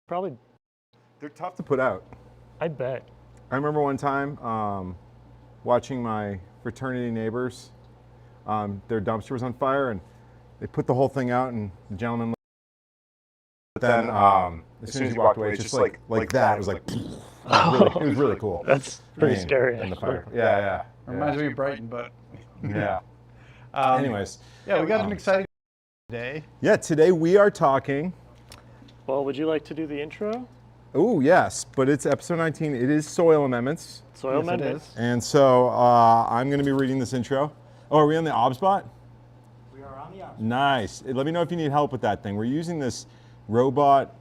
Probably, They're tough to put out. I bet. I remember one time watching my fraternity neighbors, their dumpster was on fire, and they put the whole thing out, and the gentleman. But then, as soon as he walked away, it's just like that. It was like, it was really cool. That's pretty scary. And the actually. fire. Yeah. Reminds me of Brighton, but Yeah. Anyways. yeah, we got an exciting day. Yeah, today we are talking. Well, would you like to do the intro? Oh, yes, but it's episode 19. It is soil amendments. Soil Yes, it amendments. is. And so I'm going to be reading this intro. Oh, are we on the OBSBot? We are on the option. Nice. Let me know if you need help with that thing. We're using this robot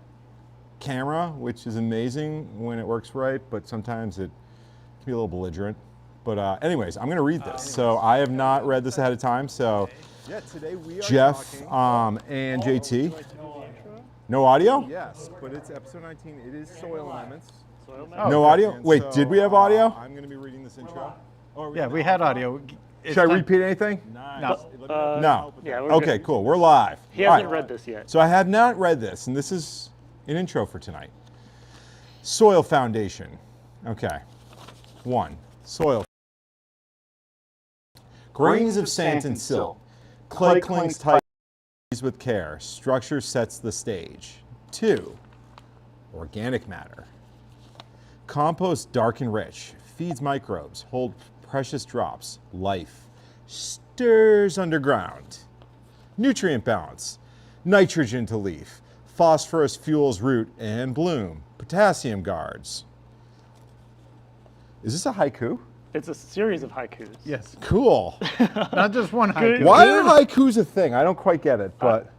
camera, which is amazing when it works right, but sometimes it can be a little belligerent. But anyways, I'm going to read this. So I have not read this ahead of time. So Yeah, today we are Jeff talking. and JT. Would you like to do the intro? No audio? Yes, but it's episode 19. It is soil amendments. Soil Oh, amendments. No audio? And Wait, so, did we have audio? I'm going to be reading this intro. Oh, are Yeah, on we the had OBSBot? audio. It's Should I time- repeat anything? Nice. No. Yeah, we're Okay, good. cool. We're live. He All hasn't right. read this yet. So I have not read this, and this is an intro for tonight. Soil foundation. Okay. 1. Soil. Grains of sand and silt. Clay clings tight with care. Structure sets the stage. 2. Organic matter. Compost dark and rich. Feeds microbes. Hold precious drops. Life. Stirs underground. Nutrient balance. Nitrogen to leaf. Phosphorus fuels root and bloom. Potassium guards. Is this a haiku? It's a series of haikus. Yes, Cool. not just one Good. haiku. Why are haikus a thing? I don't quite get it, but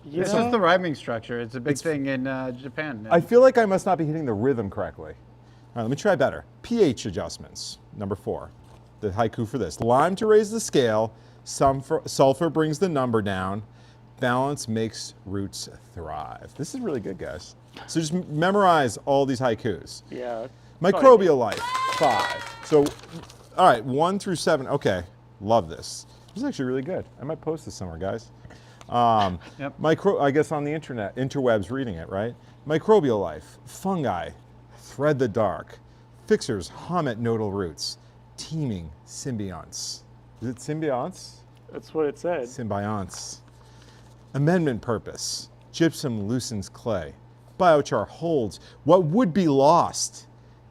You This know, is the rhyming structure. It's a big thing in Japan. I feel like I must not be hitting the rhythm correctly. All right, let me try better. pH adjustments. Number 4. The haiku for this. Lime to raise the scale. Sulfur brings the number down. Balance makes roots thrive. This is really good, guys. So just memorize all these haikus. yeah. Microbial life, 5. So, all right, 1 through 7. Okay, love this. This is actually really good. I might post this somewhere, guys. Yep. I guess on the internet, interwebs reading it, right? Microbial life, fungi, thread the dark, fixers hum at nodal roots, teeming symbionts. Is it symbionts? That's what it said. Symbionts. Amendment purpose, gypsum loosens clay, biochar holds what would be lost.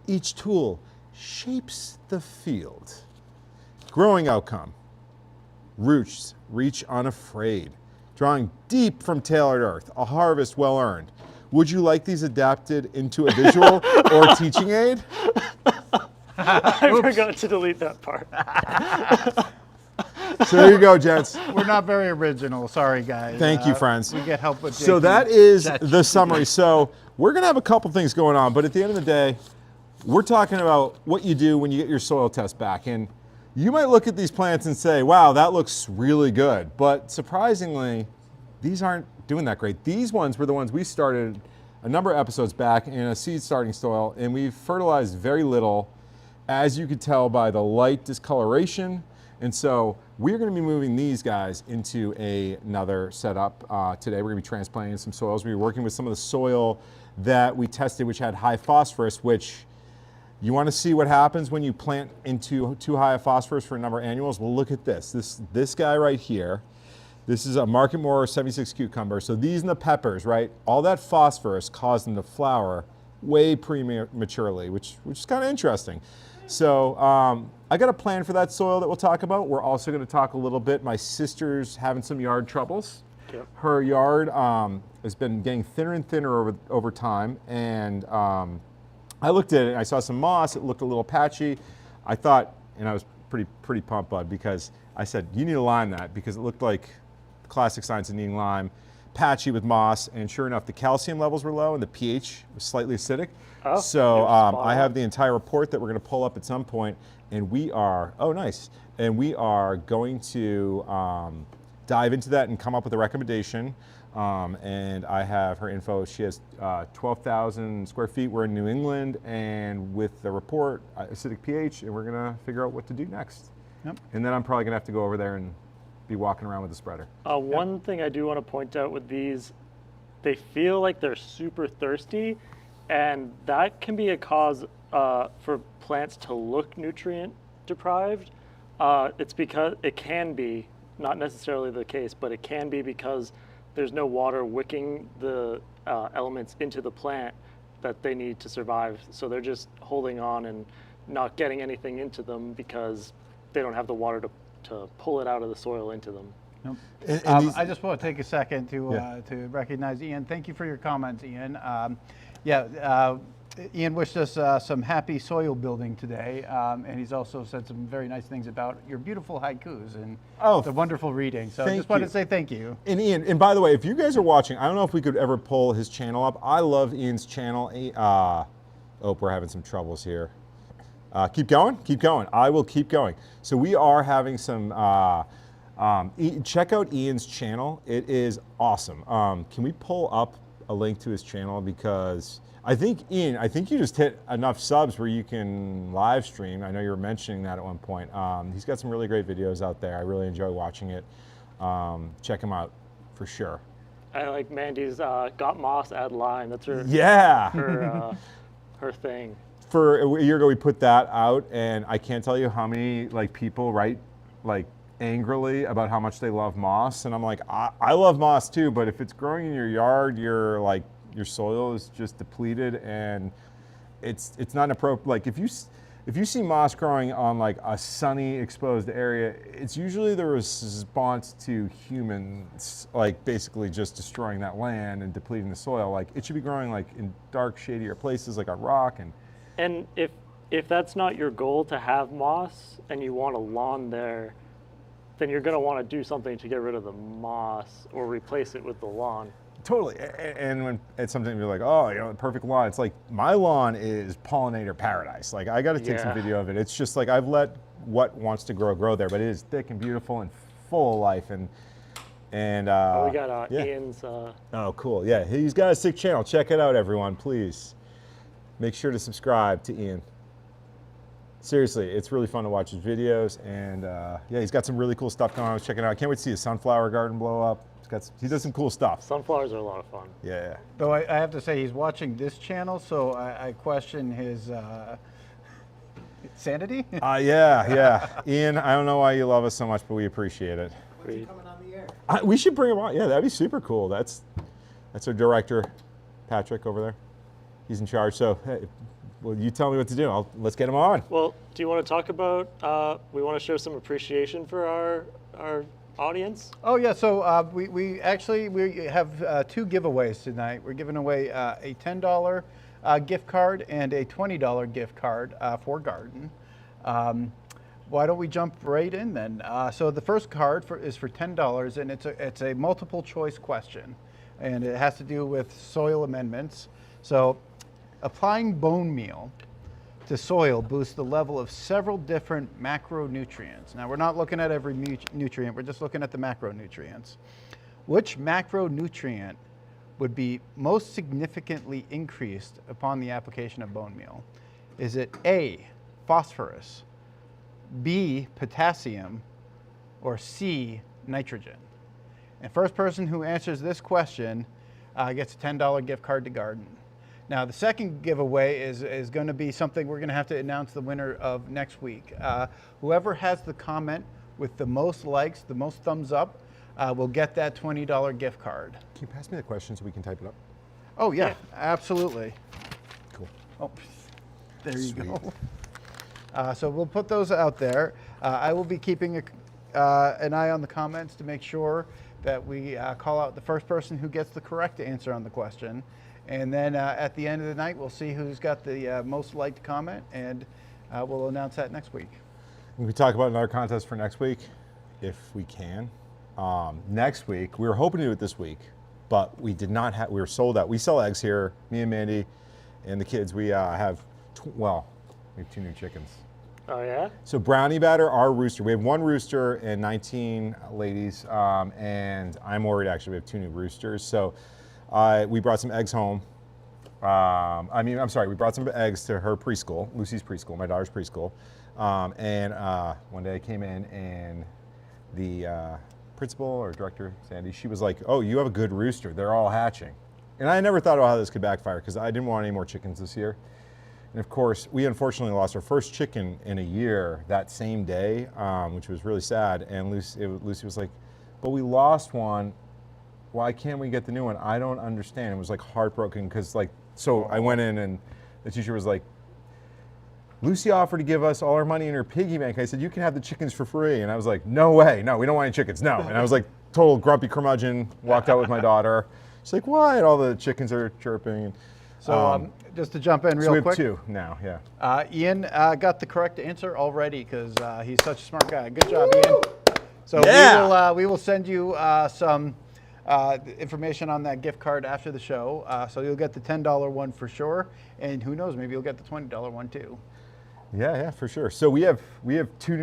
Each tool shapes the field. Growing outcome, roots reach unafraid, drawing deep from tailored earth, a harvest well earned. Would you like these adapted into a visual or teaching aid? I forgot to delete that part. So there you go, gents. We're not very original. Sorry, guys. Thank you, friends. We get help with. So JT. that is That's- the summary. So we're going to have a couple things going on, but at the end of the day, we're talking about what you do when you get your soil test back. And you might look at these plants and say, wow, that looks really good. But surprisingly, these aren't doing that great. These ones were the ones we started a number of episodes back in a seed starting soil, and we've fertilized very little, as you could tell by the light discoloration. And so we're going to be moving these guys into another setup today. We're going to be transplanting some soils. We were working with some of the soil that we tested, which had high phosphorus, which you want to see what happens when you plant into too high a phosphorus for a number of annuals? Well, look at this. This guy right here. This is a Market Moore 76 cucumber. So these and the peppers, right? All that phosphorus caused them to flower way prematurely, which is kind of interesting. So I got a plan for that soil that we'll talk about. We're also going to talk a little bit. My sister's having some yard troubles. Yep. Her yard has been getting thinner and thinner over time, and I looked at it and I saw some moss. It looked a little patchy. I thought, and I was pretty pumped, bud, because I said, you need to lime that, because it looked like the classic signs of needing lime, patchy with moss, and sure enough, the calcium levels were low and the pH was slightly acidic. Oh, So you're spot I on. have the entire report that we're going to pull up at some point, and we are, oh nice, and we are going to dive into that and come up with a recommendation. And I have her info. She has 12,000 square feet. We're in New England, and with the report, acidic pH, and we're gonna figure out what to do next. Yep. And then I'm probably gonna have to go over there and be walking around with the spreader. One thing I do want to point out with these, they feel like they're super thirsty, and that can be a cause for plants to look nutrient deprived. It's because it can be, not necessarily the case, but it can be because there's no water wicking the elements into the plant that they need to survive. So they're just holding on and not getting anything into them because they don't have the water to pull it out of the soil into them. And I just want to take a second to Yeah. to recognize Ian. Thank you for your comments, Ian. Ian wished us some happy soil building today, and he's also said some very nice things about your beautiful haikus and the wonderful reading. So I thank just wanted you. to say thank you. And Ian, and by the way, if you guys are watching, I don't know if we could ever pull his channel up. I love Ian's channel. Oh, we're having some troubles here. Keep going, keep going. I will keep going. So we are having some, check out Ian's channel. It is awesome. Can we pull up a link to his channel? Because I think, Ian, I think you just hit enough subs where you can live stream. I know you were mentioning that at one point. He's got some really great videos out there. I really enjoy watching it. Check him out for sure. I like Mandy's got moss, add lime. That's her Yeah. her thing. For a year ago, we put that out, and I can't tell you how many like people write like angrily about how much they love moss, and I'm like, I love moss too, but if it's growing in your yard, your soil is just depleted, and it's not appropriate. Like if you see moss growing on like a sunny exposed area, it's usually the response to humans like basically just destroying that land and depleting the soil. Like it should be growing like in dark, shadier places like on rock. And if that's not your goal to have moss and you want a lawn there, then you're going to want to do something to get rid of the moss or replace it with the lawn. Totally. And when it's something you're like, oh, the perfect lawn. It's like my lawn is pollinator paradise. Like I got to take some video of it. It's just like I've let what wants to grow there, but it is thick and beautiful and full of life. And we got Ian's. Oh, cool. Yeah, he's got a sick channel. Check it out, everyone, please. Make sure to subscribe to Ian. Seriously, it's really fun to watch his videos, and yeah, he's got some really cool stuff going on. I was checking it out. I can't wait to see his sunflower garden blow up. He does some cool stuff. Sunflowers are a lot of fun. Yeah. Though I have to say he's watching this channel, so I question his sanity. Yeah. Ian, I don't know why you love us so much, but we appreciate it. When's he coming on the air? We should bring him on. Yeah, that'd be super cool. That's our director, Patrick, over there. He's in charge. So, hey, well, you tell me what to do. Let's get him on. Well, do you want to talk about? We want to show some appreciation for our audience. Oh yeah, so we have two giveaways tonight. We're giving away a $10 gift card and a $20 gift card for Gardin. Why don't we jump right in then? So the first card is for $10, and it's a multiple choice question, and it has to do with soil amendments. So applying bone meal to soil boosts the level of several different macronutrients. Now, we're not looking at every nutrient, we're just looking at the macronutrients. Which macronutrient would be most significantly increased upon the application of bone meal? Is it A, phosphorus, B, potassium, or C, nitrogen? And first person who answers this question gets a $10 gift card to Gardin. Now, the second giveaway is going to be something we're going to have to announce the winner of next week. Whoever has the comment with the most likes, the most thumbs up, will get that $20 gift card. Can you pass me the question so we can type it up? Oh, yeah, absolutely. Cool. Oh, there you go. So we'll put those out there. I will be keeping an eye on the comments to make sure that we call out the first person who gets the correct answer on the question. And then at the end of the night, we'll see who's got the most liked comment, and we'll announce that next week. We can talk about another contest for next week, if we can. Next week, we were hoping to do it this week, but we did not have, we were sold out. We sell eggs here, me and Mandy and the kids. We have, we have 2 new chickens. Oh yeah? So brownie batter, our rooster. We have 1 rooster and 19 ladies, and I'm worried actually we have 2 new roosters. So we brought some eggs home. We brought some eggs to her preschool, Lucy's preschool, my daughter's preschool. And one day I came in and the principal or director, Sandy, she was like, oh, you have a good rooster. They're all hatching. And I never thought about how this could backfire because I didn't want any more chickens this year. And of course, we unfortunately lost our first chicken in a year that same day, which was really sad. And Lucy was like, but we lost one. Why can't we get the new one? I don't understand. It was like heartbroken because so I went in and the teacher was like, Lucy offered to give us all our money in her piggy bank. I said, you can have the chickens for free. And I was like, no way. No, we don't want any chickens. No. And I was like, total grumpy curmudgeon, walked out with my daughter. She's like, why? And all the chickens are chirping. So just to jump in real So we have quick. 2 now, yeah. Ian got the correct answer already because he's such a smart guy. Good job, Ian. So Yeah. we will send you some information on that gift card after the show. So you'll get the $10 one for sure. And who knows, maybe you'll get the $20 one too. Yeah, for sure. So we have 2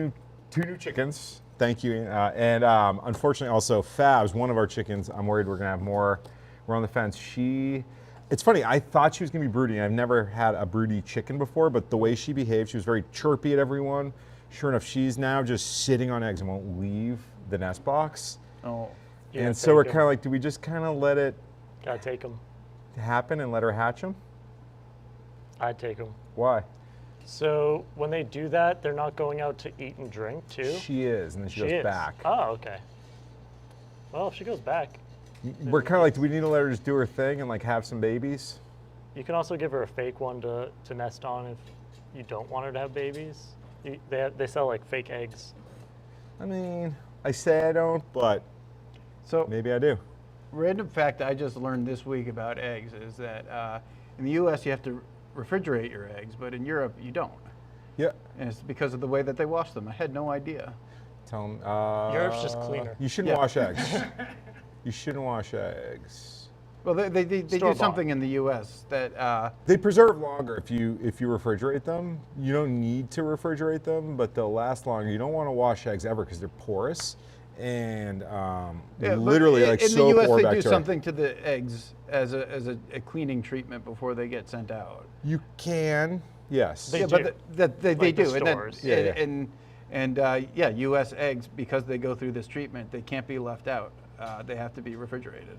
new chickens. Thank you. And unfortunately, also Fabs, one of our chickens. I'm worried we're gonna have more. We're on the fence. It's funny. I thought she was gonna be broody. I've never had a broody chicken before, but the way she behaved, she was very chirpy at everyone. Sure enough, she's now just sitting on eggs and won't leave the nest box. Oh, And so we're kind of like, do we just kind of let it Gotta take them. happen and let her hatch them? I'd take them. Why? So when they do that, they're not going out to eat and drink too? She is, and then she goes is. back. Oh, okay. Well, if she goes back, We're kind of like, do we need to let her just do her thing and like have some babies? you can also give her a fake one to nest on if you don't want her to have babies. They sell like fake eggs. I mean, I say I don't, but so maybe I do. random fact I just learned this week about eggs is that in the U.S. you have to refrigerate your eggs, but in Europe you don't. Yeah. And it's because of the way that they wash them. I had no idea. Tell them. Europe's just cleaner. You shouldn't Yeah. wash eggs. You shouldn't wash eggs. Well, they do Store-bought. something in the U.S. that They preserve longer if you refrigerate them. You don't need to refrigerate them, but they'll last longer. You don't want to wash eggs ever because they're porous and yeah, but literally like in soap the U.S. or they bacteria. do something to the eggs as a cleaning treatment before they get sent out. You can, yes. They yeah, do. but they Like the do. stores. And U.S. eggs, because they go through this treatment, they can't be left out. They have to be refrigerated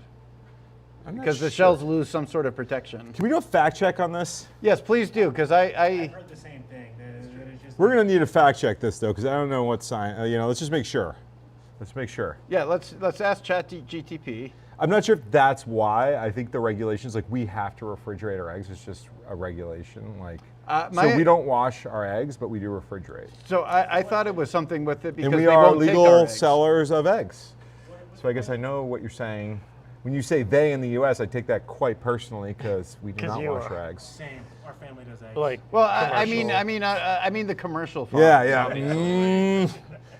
I'm not because the sure. shells lose some sort of protection. Can we do a fact check on this? Yes, please do, because I've heard the same thing. That it's just We're gonna need to fact check this though, because I don't know what science. Let's just make sure. Let's make sure. yeah. Let's ask ChatGTP. I'm not sure if that's why. I think the regulations, like we have to refrigerate our eggs. It's just a regulation. Like, so we don't wash our eggs, but we do refrigerate. So I thought it was something with it because And we they are won't take our legal eggs. sellers of eggs. So I guess I know what you're saying. When you say they in the U.S., I take that quite personally because we do 'Cause not you wash are. our eggs. same. Our family does eggs. Like Well, I commercial. mean the commercial farm. Yeah.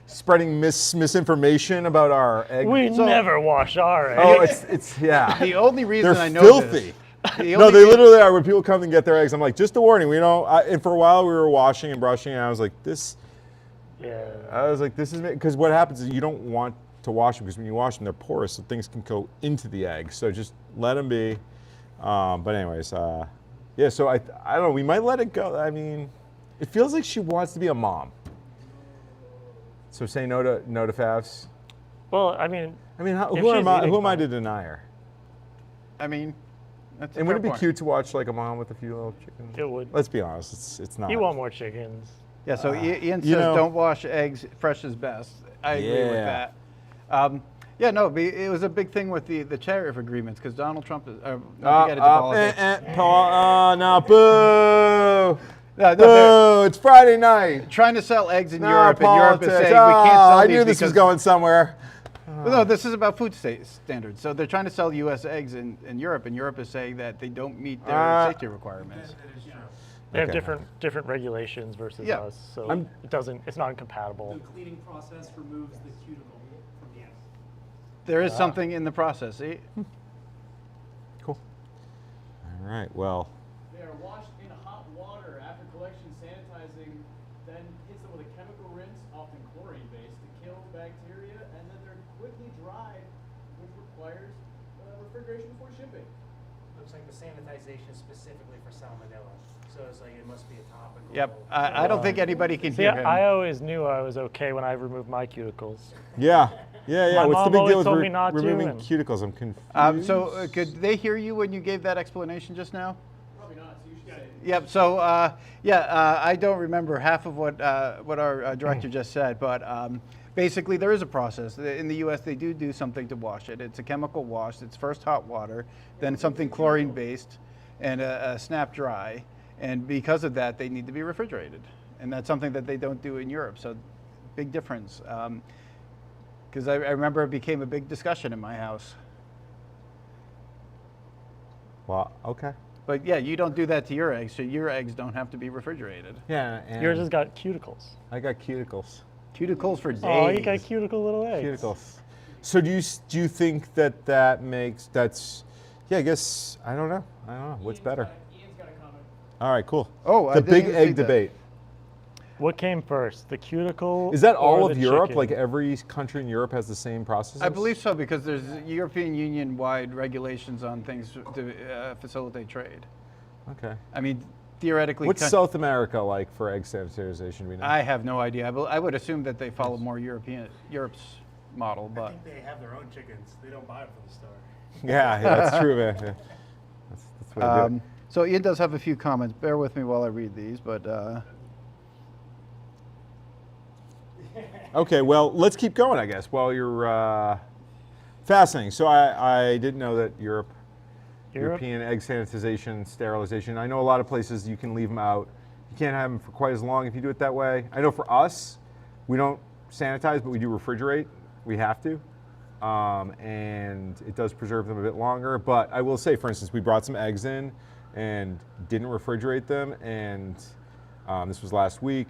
Spreading misinformation about our egg. We never wash our eggs. Oh, it's yeah. The only reason They're I know filthy. this. The No, only they reason- literally are. When people come and get their eggs, I'm like, just a warning. And for a while we were washing and brushing, and I was like, this is because what happens is you don't want to wash them because when you wash them, they're porous, so things can go into the egg. So just let them be. But anyways, yeah. So I don't know. We might let it go. I mean, it feels like she wants to be a mom. So say no to Favs. Well, I mean, I mean, If who she's am I? eating Who am I fine. to deny her? I mean, that's a And wouldn't it fair be point. cute to watch like a mom with a few little chickens? it would. Let's be honest, it's not. You want more chickens. Yeah. So Ian says you know- don't wash eggs. Fresh is best. I agree with Yeah. that. Yeah, no, it was a big thing with the tariff agreements because Donald Trump is. Don't forget it's politics. No, boo! No, Boo! It's Friday night. trying to sell eggs in No Europe, and Europe is politics. saying we can't sell I these knew this was because- going somewhere. Well, no, this is about food standards. So they're trying to sell U.S. eggs in Europe, and Europe is saying that they don't meet their safety requirements. that is true. They have Okay. different regulations versus Yeah. us, so I'm- it's not incompatible. The cleaning process removes the cuticle from the egg. There is something in the process. See? Cool. All right. Well, They are washed in hot water after collection, sanitizing, then hits them with a chemical rinse, often chlorine-based, to kill bacteria, and then they're quickly dried, which requires refrigeration before shipping. Looks like the sanitization is specifically for salmonella. So it's like it must be a topical. Yep. I don't think anybody can See, hear him. I always knew I was okay when I removed my cuticles. yeah. Yeah, yeah. My What's the mom big always deal with told me not to, removing and- cuticles? I'm confused. Could they hear you when you gave that explanation just now? Probably not, so you should say it. Yep. So I don't remember half of what our director just said, but basically there is a process. In the U.S., they do something to wash it. It's a chemical wash. It's first hot water, then something chlorine based, and a snap dry. And because of that, they need to be refrigerated, and that's something that they don't do in Europe. So big difference. Because I remember it became a big discussion in my house. Well, okay. But yeah, you don't do that to your eggs, so your eggs don't have to be refrigerated. Yeah, and Yours has got cuticles. I got cuticles. Cuticles for days. Oh, you got cuticle little eggs. Cuticles. So do you think that makes that's? Yeah, I guess I don't know. What's better? Ian's got a comment. All right, cool. Oh, I the didn't big even see egg that. debate. What came first, the cuticle? Is that or all the of Europe? chicken? Like every country in Europe has the same process? I believe so because there's European Union-wide regulations on things to facilitate trade. Okay. I mean, theoretically, What's South America like for egg sanitization? Do we know? I have no idea. I would assume that they follow more Europe's model, I but think they have their own chickens. They don't buy them from the store. yeah, that's true, man. Yeah. That's what I do. so Ian does have a few comments. Bear with me while I read these, but Okay, well, let's keep going, I guess, while you're fascinating. So I didn't know that European egg sanitization, sterilization. I know a lot of places you can leave them out. You can't have them for quite as long if you do it that way. I know for us, we don't sanitize, but we do refrigerate. We have to. And it does preserve them a bit longer. But I will say, for instance, we brought some eggs in and didn't refrigerate them. And this was last week,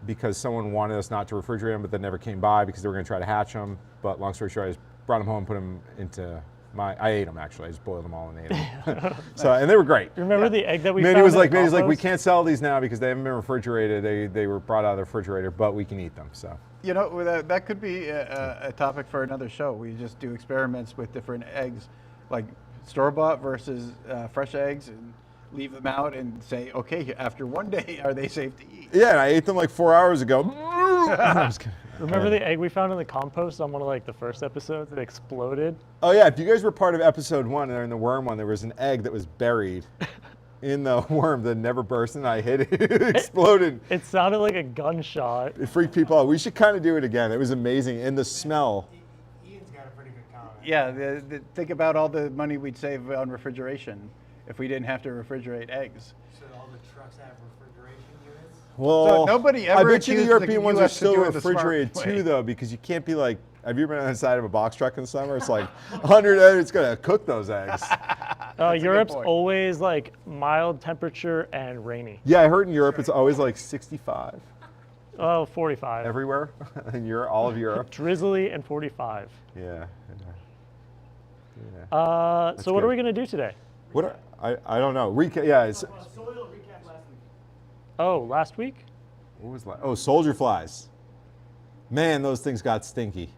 because someone wanted us not to refrigerate them, but then never came by because they were going to try to hatch them. But long story short, I just brought them home, put them into I ate them actually. I just boiled them all and ate them. So, and they were great. Remember the egg that we Mandy found was in like, the we compost? can't sell these now because they haven't been refrigerated. They were brought out of the refrigerator, but we can eat them. So. you know that could be a topic for another show. We just do experiments with different eggs, like store-bought versus fresh eggs, and leave them out and say, okay, after one day, are they safe to eat? Yeah, and I ate them like 4 hours ago. I'm just kidding. Remember the egg we found in the compost on one of like the first episodes? It exploded. Oh yeah, if you guys were part of episode 1 or in the worm one, there was an egg that was buried in the worm that never burst, and I hit it. It exploded. It sounded like a gunshot. It freaked people out. We should kind of do it again. It was amazing, and the smell. Ian's got a pretty good comment. Yeah, think about all the money we'd save on refrigeration if we didn't have to refrigerate eggs. So all the trucks have refrigeration units. Well, nobody I ever bet you the accused European the ones are US to still do it the smart refrigerated way. too, though, because you can't be like. Have you been on the side of a box truck in the summer? It's like 100 eggs. It's gonna cook those eggs. good Europe's point. always like mild temperature and rainy. Yeah, I heard in Europe it's always like 65 Oh, 45. everywhere in Europe, all of Europe. Drizzly and 45. Yeah. So what good. are we gonna do today? What? I don't know. Recap. Yeah. It's, Soil recap last week. Oh, last week? what was that? Oh, soldier flies. Man, those things got stinky.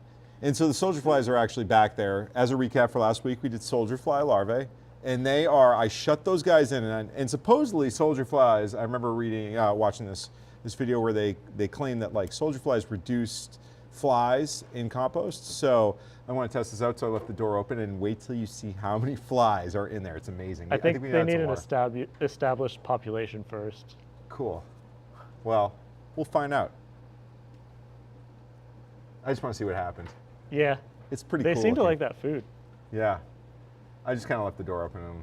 And so the soldier flies are actually back there. As a recap for last week, we did soldier fly larvae. And they are, I shut those guys in. And supposedly soldier flies, I remember reading, watching this video where they claim that like soldier flies reduced flies in compost. So I want to test this out. So I left the door open and wait till you see how many flies are in there. It's amazing. I think we they add need some an more. established population first. Cool. Well, we'll find out. I just want to see what happened. Yeah. It's pretty They cool. seem to looking. like that food. Yeah. I just kind of left the door open. And,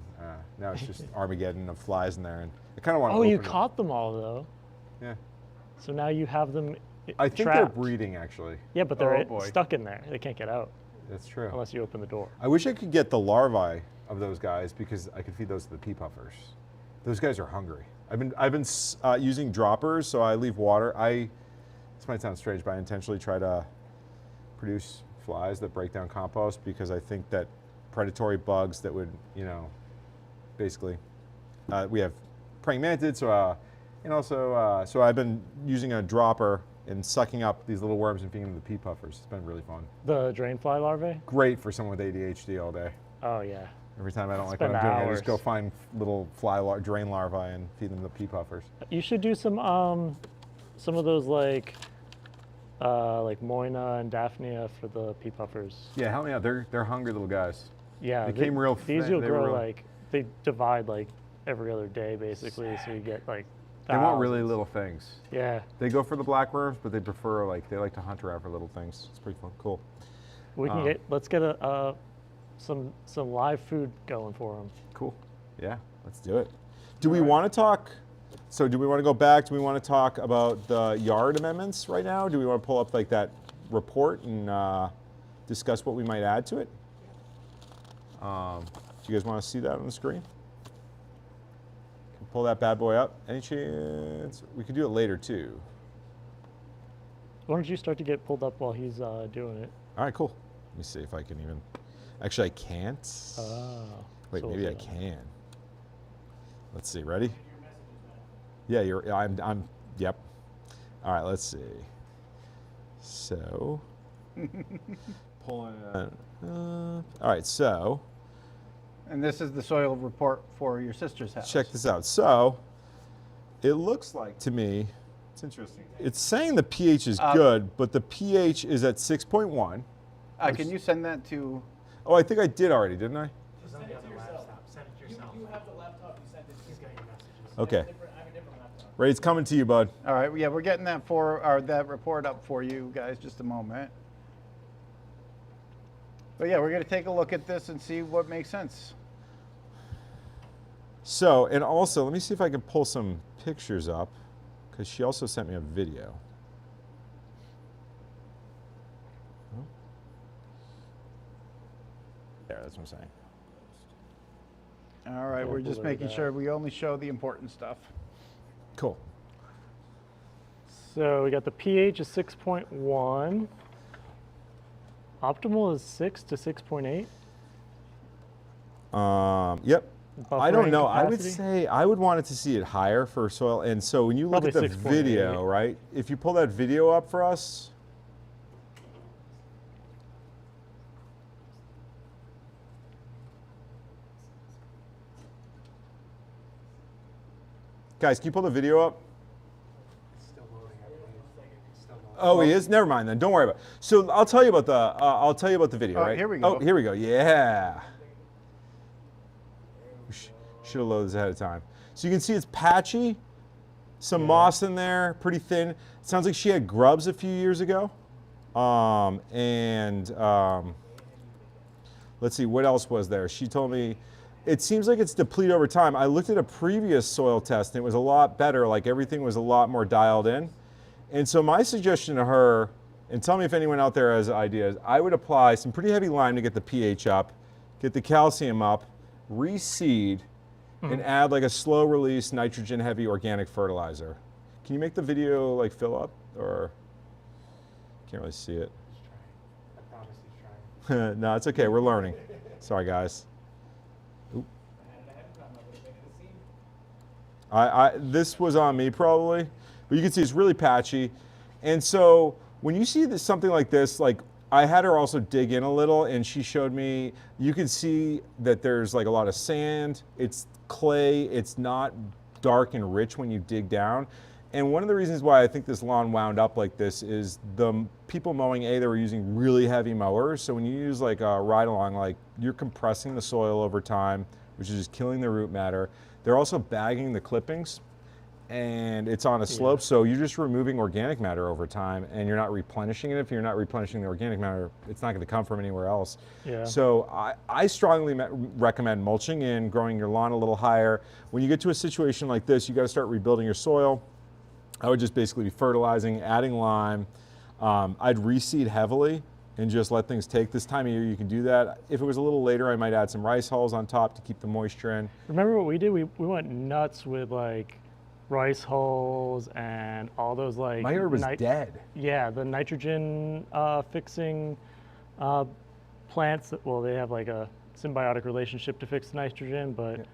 now it's just Armageddon of flies in there. And I kind of want to Oh, you open it. caught them all though. Yeah. So now you have them I think trapped. they're breeding, actually. Yeah, but they're Oh, boy. stuck in there. They can't get out That's true. unless you open the door. I wish I could get the larvae of those guys because I could feed those to the pea puffers. Those guys are hungry. I've been using droppers, so I leave water. This might sound strange, but I intentionally try to produce flies that break down compost because I think that predatory bugs that would, basically, we have praying mantids, so I've been using a dropper and sucking up these little worms and feeding them to pea puffers. It's been really fun. The drainfly larvae? Great for someone with ADHD all day. Oh yeah. Every time I don't like Spend what I'm doing, I just hours. go find little drain larvae and feed them to pea puffers. You should do some of those like like Moina and Daphnia for the pea puffers. Yeah, help me out. They're hungry little guys. Yeah, They came real These fa- you'll they were grow real- like, they divide like every other day basically, so you get like They want really thousands. little things. Yeah, They go for the black worms, but they prefer they like to hunt around for little things. It's pretty fun. Cool. we can let's get some live food going for them. Cool. Yeah, let's do it. Do we want to talk? So do we want to go back? Do we want to talk about the yard amendments right now? Do we want to pull up like that report and discuss what we might add to it? Do you guys want to see that on the screen? Can pull that bad boy up. Any chance? We could do it later too. Why don't you start to get pulled up while he's doing it? All right, cool. Let me see if I can even. Actually, I can't. Wait, so maybe I we'll do that. can. Let's see. Ready? Yeah, I'm. Yep. All right. Let's see. So. Pulling. All right. So. And this is the soil report for your sister's house. Check this out. So. It looks like to me. It's interesting. It's saying the pH is good, but the pH is at 6.1. Can you send that to? Oh, I think I did already, didn't I? Just on the other laptop. Send it to yourself. You have the laptop, you sent it to He's got your messages. Okay. I have a different laptop. Ray, it's coming to you, bud. All right, yeah, we're getting that that report up for you guys. Just a moment. But yeah, we're gonna take a look at this and see what makes sense. So, and also, let me see if I can pull some pictures up, because she also sent me a video. Oh. There, that's what I'm saying. All right, Yeah, we're just below making that. sure we only show the important stuff. Cool. So we got the pH is 6.1. Optimal is 6 to 6.8. Yep. I don't Buffering know. I would capacity? say I would want it to see it higher for soil. And so when you look Probably at the 6.8. video, right? If you pull that video up for us. Guys, can you pull the video up? It's still loading, I believe. It's still loading. Oh, he is. Never mind then. Don't worry about it. So I'll tell you about the video. Oh, right? here we go. Oh, here we go. Yeah. Should have loaded this ahead of time. So you can see it's patchy, some moss in there, pretty thin. It sounds like she had grubs a few years ago. Let's see, what else was there? She told me it seems like it's depleted over time. I looked at a previous soil test and it was a lot better, like everything was a lot more dialed in. And so my suggestion to her, and tell me if anyone out there has ideas, I would apply some pretty heavy lime to get the pH up, get the calcium up, reseed, and add like a slow release nitrogen heavy organic fertilizer. Can you make the video like fill up, or can't really see it? He's trying. I promise he's trying. No, it's okay, we're learning. Sorry guys. Oop. This was on me probably, but you can see it's really patchy. And so when you see this, something like this, like I had her also dig in a little and she showed me, you can see that there's like a lot of sand, it's clay, it's not dark and rich when you dig down. And one of the reasons why I think this lawn wound up like this is the people mowing, they were using really heavy mowers. So when you use like a ride along, like you're compressing the soil over time, which is just killing the root matter. They're also bagging the clippings and it's on a slope. So you're just removing organic matter over time and you're not replenishing it. If you're not replenishing the organic matter, it's not going to come from anywhere else. Yeah. So I strongly recommend mulching in, growing your lawn a little higher. When you get to a situation like this, you got to start rebuilding your soil. I would just basically be fertilizing, adding lime. I'd reseed heavily and just let things take. This time of year you can do that. If it was a little later, I might add some rice hulls on top to keep the moisture in. Remember what we did? We went nuts with like rice hulls and all those like. My herb was dead. Yeah, the nitrogen fixing plants. Well, they have like a symbiotic relationship to fix the nitrogen, but.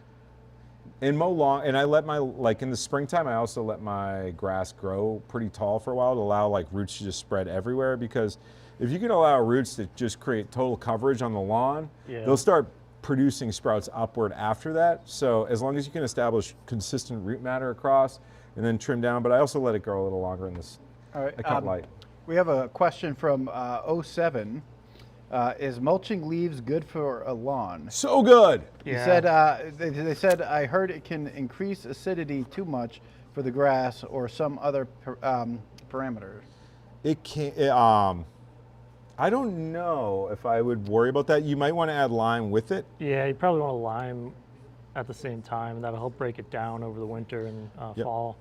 And mow long, and I let my, like in the springtime, I also let my grass grow pretty tall for a while to allow like roots to just spread everywhere, because if you can allow roots to just create total coverage on the lawn, they'll start producing sprouts upward after that. So as long as you can establish consistent root matter across and then trim down, but I also let it grow a little longer in this. All right. I cut light. We have a question from '07. Is mulching leaves good for a lawn? So good. He said, they said, I heard it can increase acidity too much for the grass or some other parameters. It can. I don't know if I would worry about that. You might want to add lime with it. Yeah, you probably want to lime at the same time. That'll help break it down over the winter and Yep. fall.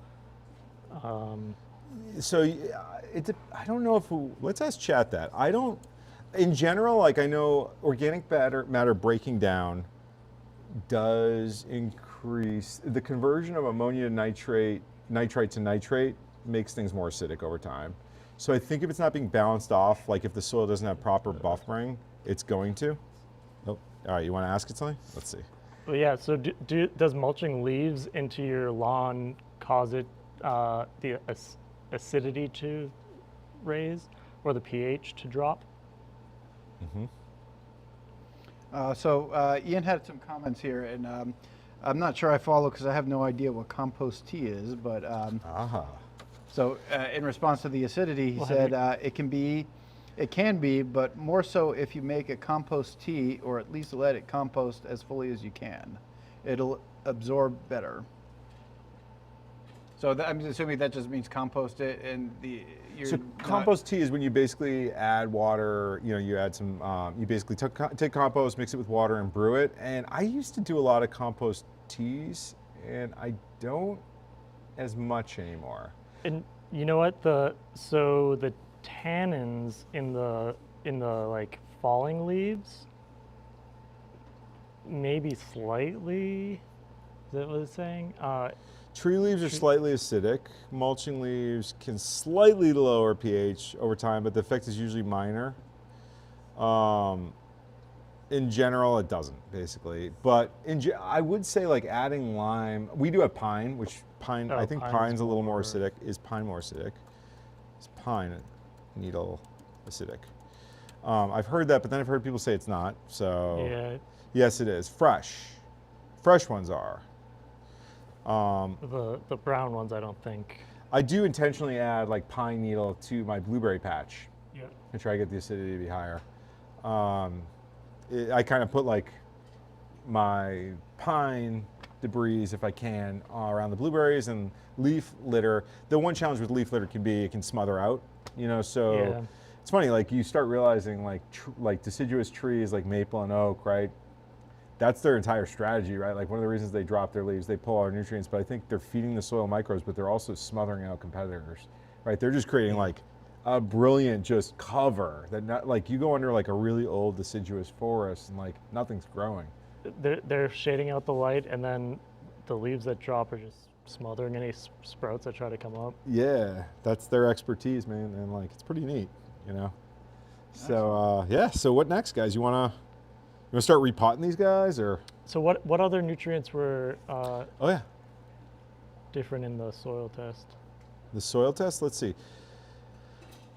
So I don't know if let's ask chat that. I don't. In general, like I know organic matter breaking down does increase the conversion of ammonia to nitrite to nitrate makes things more acidic over time. So I think if it's not being balanced off, like if the soil doesn't have proper buffering, it's going to. Oh, all right. You want to ask it something? Let's see. Well, yeah. So does mulching leaves into your lawn cause it the acidity to raise or the pH to drop? So Ian had some comments here, and I'm not sure I follow because I have no idea what compost tea is, but so in response to the acidity, he said it can be, but more so if you make a compost tea or at least let it compost as fully as you can. It'll absorb better. So I'm assuming that just means compost it and So compost tea is when you basically add water, you add some, you basically take compost, mix it with water and brew it. And I used to do a lot of compost teas and I don't as much anymore. And you know what? So the tannins in the like falling leaves, maybe slightly. Is that what it's saying? Tree leaves are slightly acidic. Mulching leaves can slightly lower pH over time, but the effect is usually minor. In general, it doesn't, basically. But I would say like adding lime, we do have pine, which I think pine's a little more acidic. Is pine more acidic? Is pine needle acidic? I've heard that, but then I've heard people say it's not. So Yeah. yes, it is. Fresh ones are. The brown ones, I don't think. I do intentionally add like pine needle to my blueberry patch Yeah. to try to get the acidity to be higher. I kind of put like my pine debris, if I can, around the blueberries and leaf litter. The one challenge with leaf litter can be it can smother out, so Yeah. it's funny, like you start realizing like deciduous trees like maple and oak, right? That's their entire strategy, right? Like one of the reasons they drop their leaves, they pull our nutrients, but I think they're feeding the soil microbes, but they're also smothering out competitors, right? They're just creating like a brilliant just cover that not like you go under like a really old deciduous forest and like nothing's growing. They're shading out the light, and then the leaves that drop are just smothering any sprouts that try to come up. Yeah, that's their expertise, man, and like it's pretty neat, So yeah, so what next, guys? You wanna start repotting these guys, or? So what other nutrients were Oh yeah, different in the soil test? the soil test. Let's see.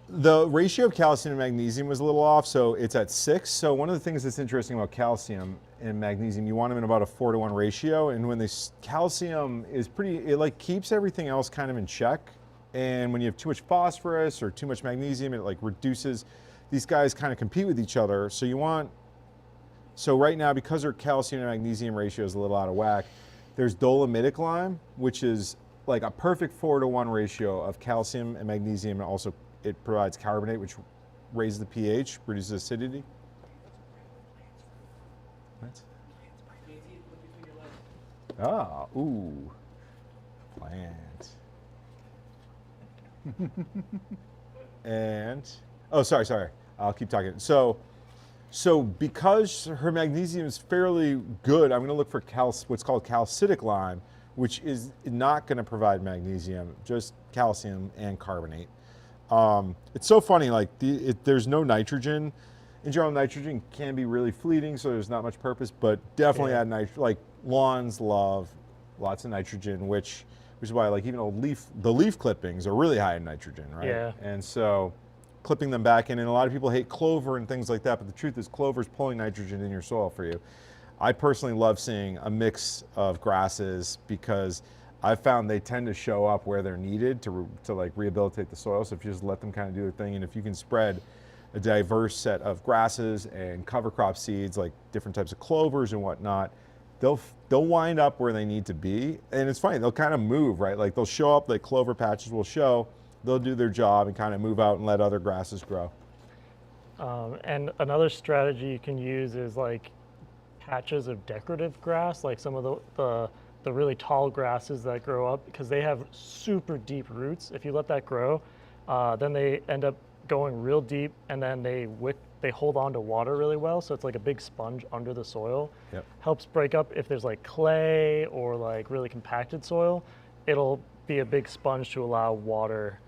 The ratio of calcium and magnesium was a little off, so it's at 6. So one of the things that's interesting about calcium and magnesium, you want them in about a 4-to-1 ratio, and when calcium is it like keeps everything else kind of in check, and when you have too much phosphorus or too much magnesium, it like reduces. These guys kind of compete with each other, so right now, because our calcium and magnesium ratio is a little out of whack, there's dolomitic lime, which is like a perfect 4-to-1 ratio of calcium and magnesium, and also it provides carbonate, which raises the pH, reduces acidity. What? Ah, ooh, plant. And, oh, sorry. I'll keep talking. So because her magnesium is fairly good, I'm going to look for what's called calcitic lime, which is not going to provide magnesium, just calcium and carbonate. It's so funny, like there's no nitrogen. In general, nitrogen can be really fleeting, so there's not much purpose, but definitely add nitrogen. Like lawns love lots of nitrogen, which is why like even the leaf clippings are really high in nitrogen, right? Yeah. And so clipping them back in, and a lot of people hate clover and things like that, but the truth is clover's pulling nitrogen in your soil for you. I personally love seeing a mix of grasses because I've found they tend to show up where they're needed to like rehabilitate the soil. So if you just let them kind of do their thing, and if you can spread a diverse set of grasses and cover crop seeds, like different types of clovers and whatnot, they'll wind up where they need to be. And it's funny, they'll kind of move, right? Like they'll show up, like clover patches will show, they'll do their job and kind of move out and let other grasses grow. And another strategy you can use is like patches of decorative grass, like some of the really tall grasses that grow up, because they have super deep roots. If you let that grow, then they end up going real deep, and then they hold on to water really well, so it's like a big sponge under the soil. Yep. Helps break up if there's like clay or like really compacted soil. It'll be a big sponge to allow water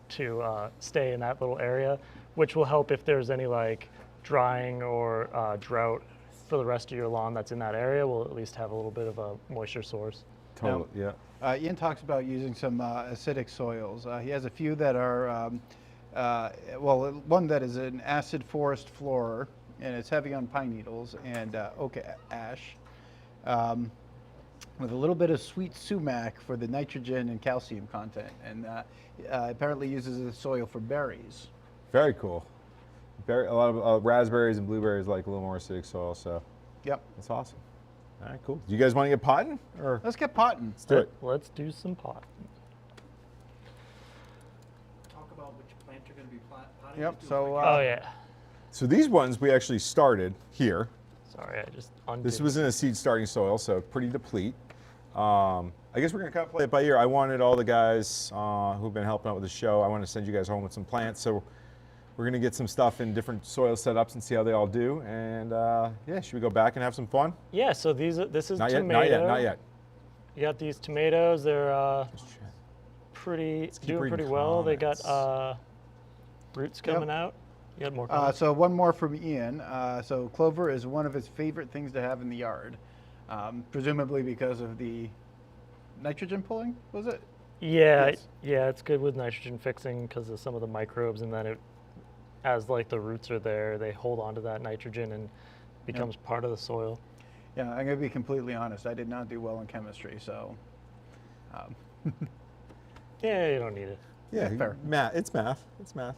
to stay in that little area, which will help if there's any like drying or drought for the rest of your lawn that's in that area. We'll at least have a little bit of a moisture source. Totally, yeah. Ian talks about using some acidic soils. He has a few that are, well, one that is an acid forest floor, and it's heavy on pine needles and oak ash, with a little bit of sweet sumac for the nitrogen and calcium content, and apparently uses the soil for berries. Very cool. A lot of raspberries and blueberries like a little more acidic soil, so Yep. that's awesome. All right, cool. Do you guys want to get potting? Or Let's get potting. let's do it. Let's do some pot. Talk about which plant you're going to be potting. Yep, Just do a so, quick- Oh yeah. So these ones we actually started here. Sorry, I just undid. This was in a seed starting soil, so pretty deplete. I guess we're gonna kind of play it by ear. I wanted all the guys who've been helping out with the show, I want to send you guys home with some plants. So we're gonna get some stuff in different soil setups and see how they all do. And yeah, should we go back and have some fun? Yeah. So this is Not yet, tomato. not yet, not yet. You got these tomatoes. They're Just check. pretty keep doing reading pretty well. They comments. got roots coming out. You got more. Comments? So one more from Ian. So clover is one of his favorite things to have in the yard, presumably because of the nitrogen pulling, was it? Yeah, Yes. yeah, it's good with nitrogen fixing because of some of the microbes, and then it, as like the roots are there, they hold on to that nitrogen and becomes part of the soil. Yeah, I'm going to be completely honest. I did not do well in chemistry, so. Yeah, you don't need it. Yeah, fair. math. It's math. It's math.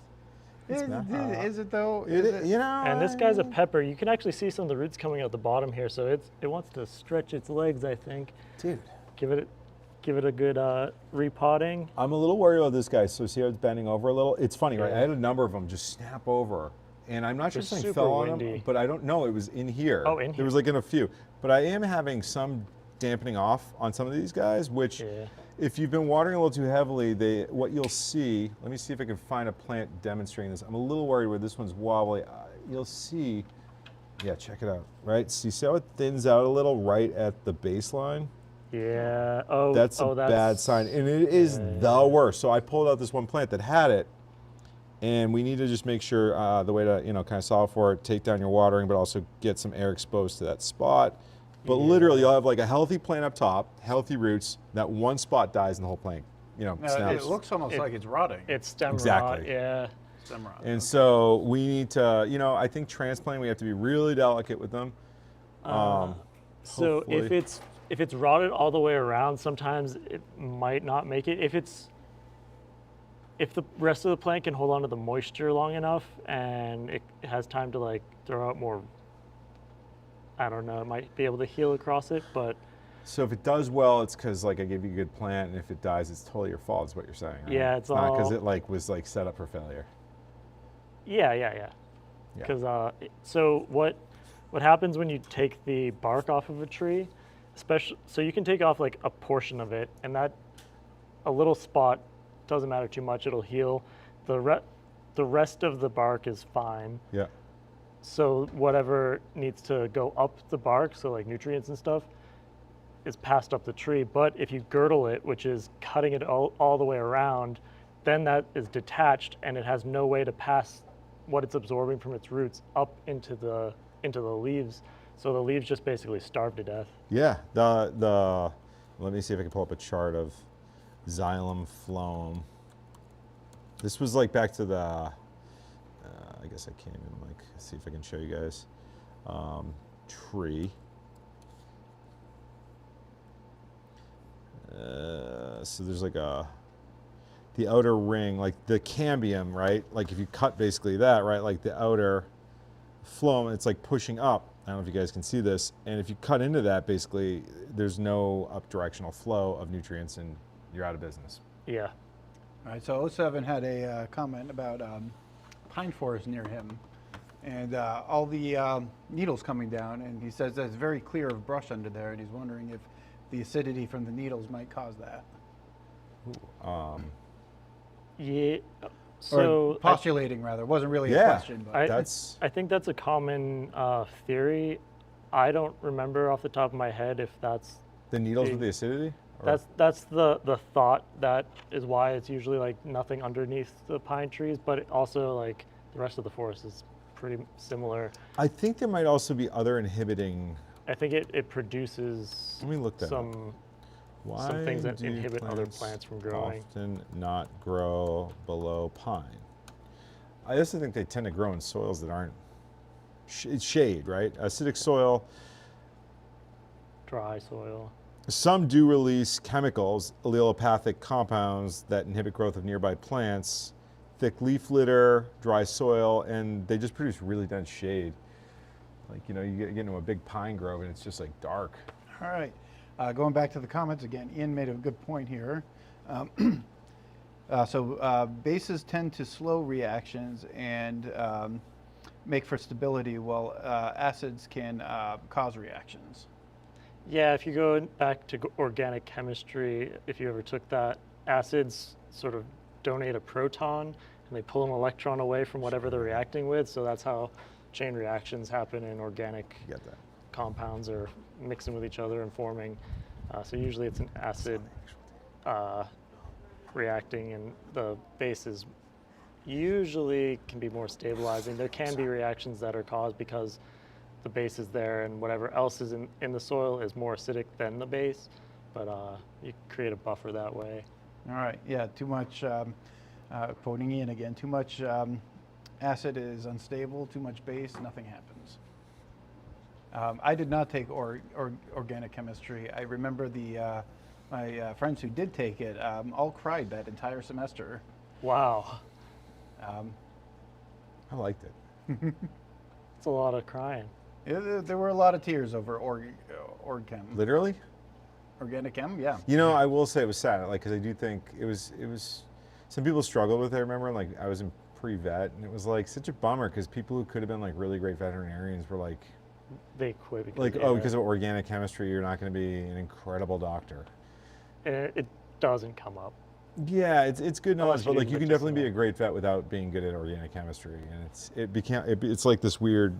It's math. Is it though? It, Is it? you know. And this guy's a pepper. You can actually see some of the roots coming out the bottom here, so it wants to stretch its legs, I think. dude. Give it a good repotting. I'm a little worried about this guy. So see how it's bending over a little? It's funny, right? Yeah. I had a number of them just snap over. And I'm not sure if It's something super fell on windy. them, but I don't know. It was in here. Oh, in There here. was like in a few. But I am having some dampening off on some of these guys, which Yeah. if you've been watering a little too heavily, what you'll see, let me see if I can find a plant demonstrating this. I'm a little worried where this one's wobbly. You'll see, yeah, check it out, right? See how it thins out a little right at the baseline? Yeah. Oh, That's a bad sign, and it is the worst. So I pulled out this one plant that had it, and we need to just make sure the way to kind of solve for it, take down your watering, but also get some air exposed to that spot. But literally, you'll have like a healthy plant up top, healthy roots. That one spot dies, and the whole plant, snaps. It looks almost like it's rotting. It's stem Exactly. rot. Yeah. Stem rot. And so we need to, I think transplanting, we have to be really delicate with them. So Hopefully. if it's rotted all the way around, sometimes it might not make it. If the rest of the plant can hold on to the moisture long enough and it has time to like throw out more, I don't know, it might be able to heal across it, but So if it does well, it's because like I gave you a good plant, and if it dies, it's totally your fault. Is what you're saying? Right? Yeah, it's not because all- it like was like set up for failure. yeah. Yeah. Because so what happens when you take the bark off of a tree, especially, so you can take off like a portion of it, and that a little spot doesn't matter too much, it'll heal. The rest of the bark is fine. Yeah. So whatever needs to go up the bark, so like nutrients and stuff, is passed up the tree. But if you girdle it, which is cutting it all the way around, then that is detached and it has no way to pass what it's absorbing from its roots up into the leaves. So the leaves just basically starve to death. Yeah. Let me see if I can pull up a chart of xylem phloem. This was like back to the. I guess I can't even like see if I can show you guys. Tree. so there's like the outer ring, like the cambium, right? Like if you cut basically that, right? Like the outer phloem, it's like pushing up. I don't know if you guys can see this. And if you cut into that, basically, there's no up directional flow of nutrients and you're out of business. Yeah. All right, so 07 had a comment about pine forest near him and all the needles coming down, and he says that's very clear of brush under there, and he's wondering if the acidity from the needles might cause that. Yeah. Or So postulating, rather. It wasn't really a Yeah. question, but I think that's a common theory. I don't remember off the top of my head if that's The needles with the acidity? Or- that's the thought that is why it's usually like nothing underneath the pine trees, but it also like the rest of the forest is pretty similar. I think there might also be other inhibiting. I think it produces Let me look that up. some Why things that do inhibit other plants from growing. often not grow below pine? I also think they tend to grow in soils that aren't shade, right? Acidic soil. Dry soil. Some do release chemicals, allelopathic compounds that inhibit growth of nearby plants, thick leaf litter, dry soil, and they just produce really dense shade. Like, you know, you get into a big pine grove and it's just like dark. all right. Going back to the comments again, Ian made a good point here. Bases tend to slow reactions and make for stability, while acids can cause reactions. Yeah, if you go back to organic chemistry, if you ever took that, acids sort of donate a proton and they pull an electron away from whatever they're reacting with. So that's how chain reactions happen in organic You get that. compounds are mixing with each other and forming. So usually it's an acid reacting, and the bases usually can be more stabilizing. There can be reactions that are caused because the base is there and whatever else is in the soil is more acidic than the base, but you create a buffer that way. All right, yeah, too much, quoting Ian again, too much acid is unstable, too much base, nothing happens. I did not take organic chemistry. I remember my friends who did take it all cried that entire semester. Wow, I liked it. it's a lot of crying. There were a lot of tears over org chem. Literally? Organic chem, yeah. You know, I will say it was sad, like, because I do think it was, some people struggled with it, I remember, like, I was in pre-vet, and it was, like, such a bummer, because people who could have been, like, really great veterinarians were, like, They quit because like, of oh, it. because of organic chemistry, you're not going to be an incredible doctor. And it doesn't come up. Yeah, it's good knowledge, Unless but you like do you can definitely be a medicinal. great vet without being good at organic chemistry, and it's like this weird,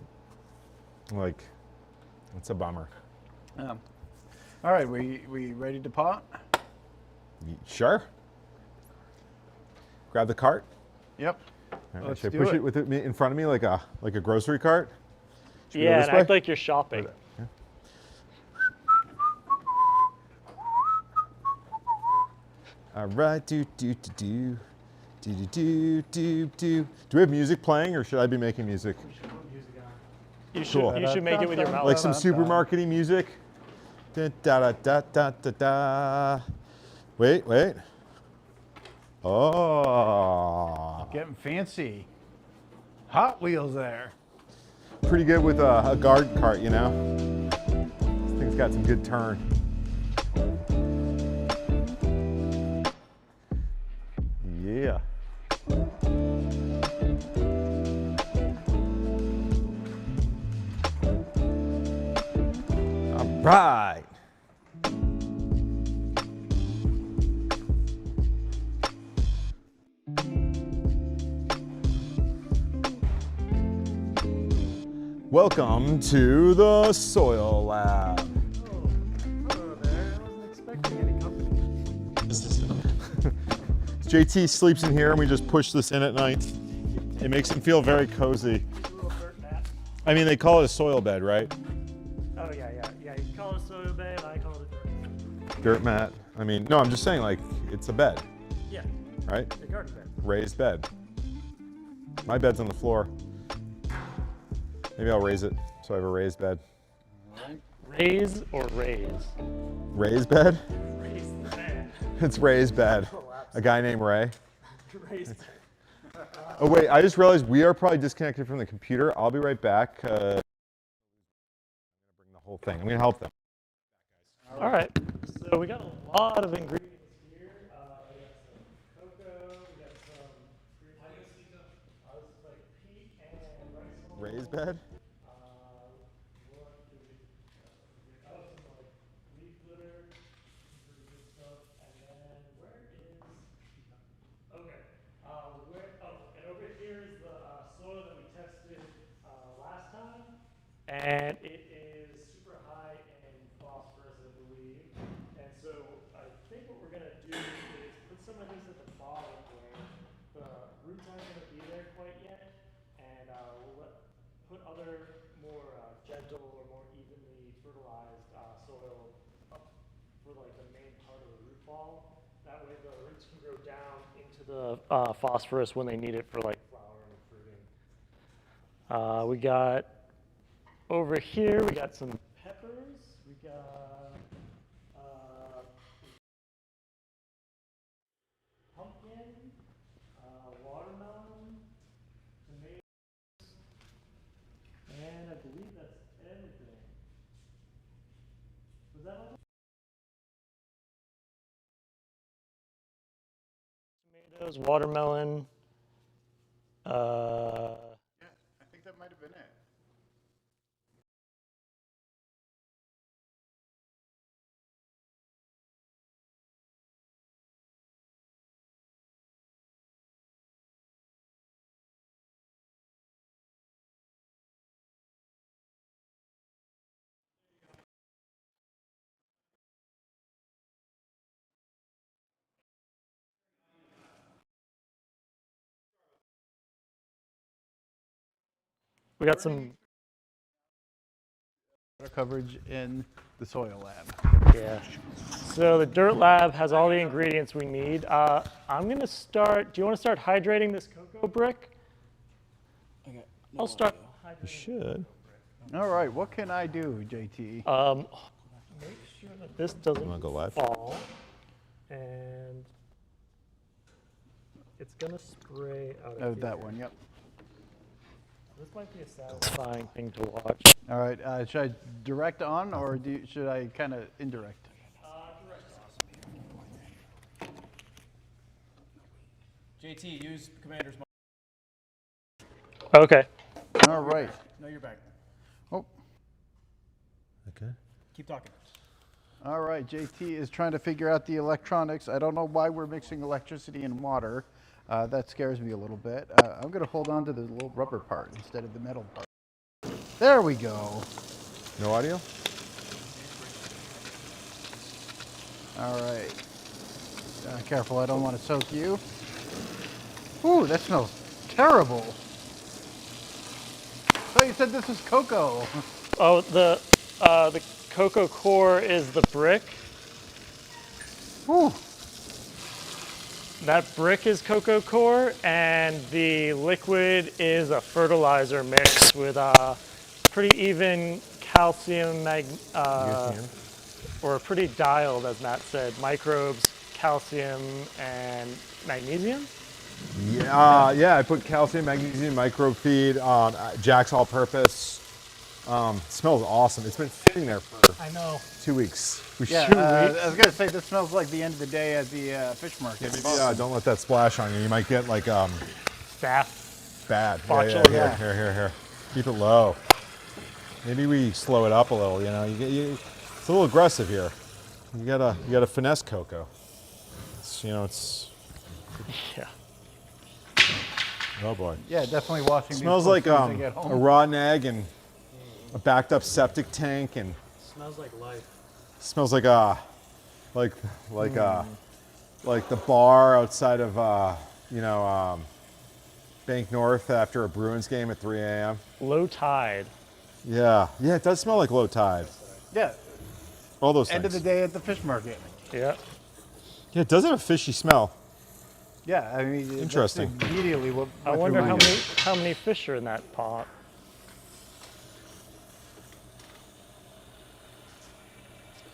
like, it's a bummer. All right, we ready to pot? Sure. Grab the cart. Yep. All right, Let's should I do push it. it with it in front of me like a grocery cart? Should we go Yeah, this and act way? like you're shopping. Yeah. All right, do. Do we have music playing, or should I be making music? You should Cool. you should make it with your mouth. Like some supermarket-y music? Da, da, da, da, da, da. Wait. Oh. Getting fancy. Hot Wheels there. Pretty good with a garden cart, you know? This thing's got some good turn. Yeah. All right. Welcome to the Soil Lab. Hello there. I wasn't expecting any company. JT sleeps in here and we just push this in at night. It makes him feel very cozy. Little dirt mat. I mean, they call it a soil bed, right? Oh yeah. You call it a soil bed, I call it a dirt. Dirt mat. I mean, no, I'm just saying, like, it's a bed, Yeah, right? the garden bed. Raised bed. My bed's on the floor. Maybe I'll raise it so I have a raised bed. Raise or raise? Raised bed? Raise the bed. It's Ray's bed. A guy named Ray. Raised. Oh wait, I just realized we are probably disconnected from the computer. I'll be right back. I'm gonna bring the whole thing. I'm gonna help them. All right. So we got a lot of ingredients here. We got some cocoa. We got some. This is like peat and rice. Ray's bed. What do we? Oh, some like leaf litter. Some pretty good stuff. And then where is? Okay. And over here is the soil that we tested last time, and it is super high in phosphorus, I believe. And so I think what we're gonna do is put some of this at the bottom where the roots aren't gonna be there quite yet, and put other more gentle or more evenly fertilized soil up for like the main part of the root ball. That way the roots can grow down into the phosphorus when they need it for like flowering and fruiting. We got over here, we got some peppers. We got pumpkin, watermelon, tomatoes, and I believe that's everything. Was that all? Tomatoes, watermelon. Yeah, I think that might have been it. We got some. Water coverage in the soil lab. Yeah. So the dirt lab has all the ingredients we need. I'm gonna start. Do you want to start hydrating this cocoa brick? Okay. I'll start. You should. All right, what can I do, JT? Make sure that this doesn't wanna go live? fall, and it's gonna spray out of Oh, here. that one, yep. This might be a satisfying thing to watch. All right, should I direct on or should I kind of indirect? JT, use commander's mic. Okay. All right. No, you're back. Oh, Okay. Keep talking. all right. JT is trying to figure out the electronics. I don't know why we're mixing electricity and water. That scares me a little bit. I'm going to hold on to the little rubber part instead of the metal part. There we go. No audio? All right. Careful, I don't want to soak you. Ooh, that smells terrible. So you said this was cocoa. Oh, the cocoa core is the brick. Ooh. That brick is cocoa core, and the liquid is a fertilizer mix with pretty even calcium, or pretty dialed, as Matt said, microbes, calcium, and magnesium. Yeah, I put calcium, magnesium, microbe feed, Jack's all-purpose. Smells awesome. It's been sitting there for I know. 2 weeks. We Yeah, should. I was going to say, this smells like the end of the day at the fish market. Don't let that splash on you. You might get like Staph. bad. Botulism. Here. Keep it low. Maybe we slow it up a little. It's a little aggressive here. You gotta finesse cocoa. It's Yeah. oh boy. Yeah, definitely washing Smells these like as I get a home. rotten egg and a backed up septic tank, and Smells like life. smells like like the bar outside of Bank North after a Bruins game at 3 a.m. Low tide. Yeah, it does smell like low tide. Yeah, All those end of things. the day at the fish market. Yeah. Yeah, it does have a fishy smell. Yeah, I mean, that's Interesting. immediately what I went wonder through my head. how many fish are in that pot.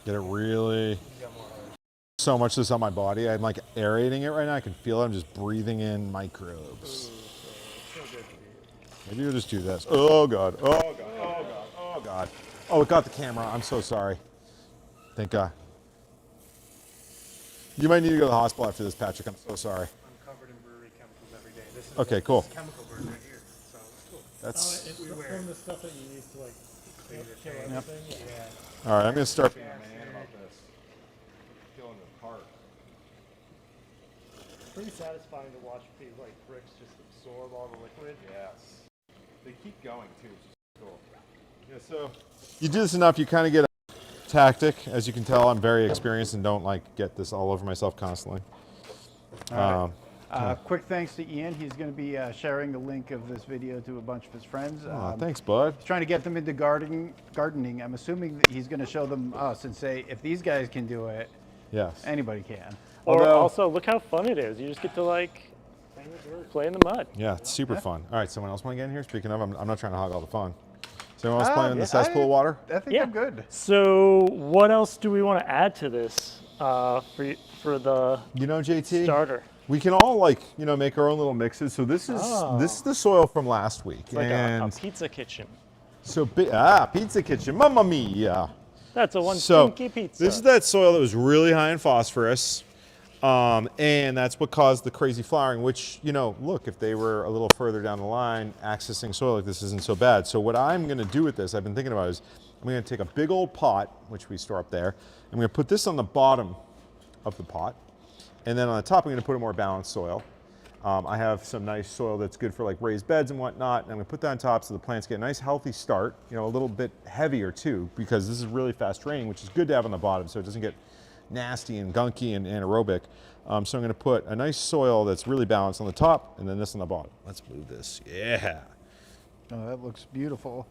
Get it really so much of this on my body. I'm like aerating it right now. I can feel it. I'm just breathing in microbes. Maybe you'll just do this. Oh God, oh God, oh God, oh God. Oh, it got the camera. I'm so sorry. Thank God. You might need to go to the hospital after this, Patrick. I'm so sorry. I'm covered in brewery chemicals every day. This is Okay, cool. This is chemical burn right here. So it's cool. That's It's from the stuff that you use to like kill Yep. everything. Yeah. all right. I'm gonna start. Being a man about this. Killing the part. It's pretty satisfying to watch these like bricks just absorb all the liquid. Yes. They keep going too, which is cool. Yeah, so you do this enough, you kind of get a tactic. As you can tell, I'm very experienced and don't like get this all over myself constantly. Quick thanks to Ian. He's going to be sharing the link of this video to a bunch of his friends. Thanks, bud. He's trying to get them into gardening. I'm assuming that he's going to show them us and say, if these guys can do it, Yes. anybody can. Or Although- also, look how fun it is. You just get to like play in the mud. Yeah, it's super fun. All right, someone else want to get in here? Speaking of, I'm not trying to hog all the fun. So anyone else playing in the cesspool water? I think Yeah. I'm good. So, what else do we want to add to this for the You know, JT, starter? we can all like, make our own little mixes. So this is the soil from last week. It's like and a pizza kitchen. so pizza kitchen, mamma mia. That's a one So stinky pizza. this is that soil that was really high in phosphorus. And that's what caused the crazy flowering, which, look, if they were a little further down the line, accessing soil like this isn't so bad. So what I'm going to do with this, I've been thinking about is, I'm going to take a big old pot, which we store up there. I'm going to put this on the bottom of the pot. And then on the top, I'm going to put a more balanced soil. I have some nice soil that's good for like raised beds and whatnot. And I'm going to put that on top so the plants get a nice healthy start, a little bit heavier too, because this is really fast draining, which is good to have on the bottom so it doesn't get nasty and gunky and anaerobic. So I'm going to put a nice soil that's really balanced on the top and then this on the bottom. Let's move this. Yeah. Oh, that looks beautiful.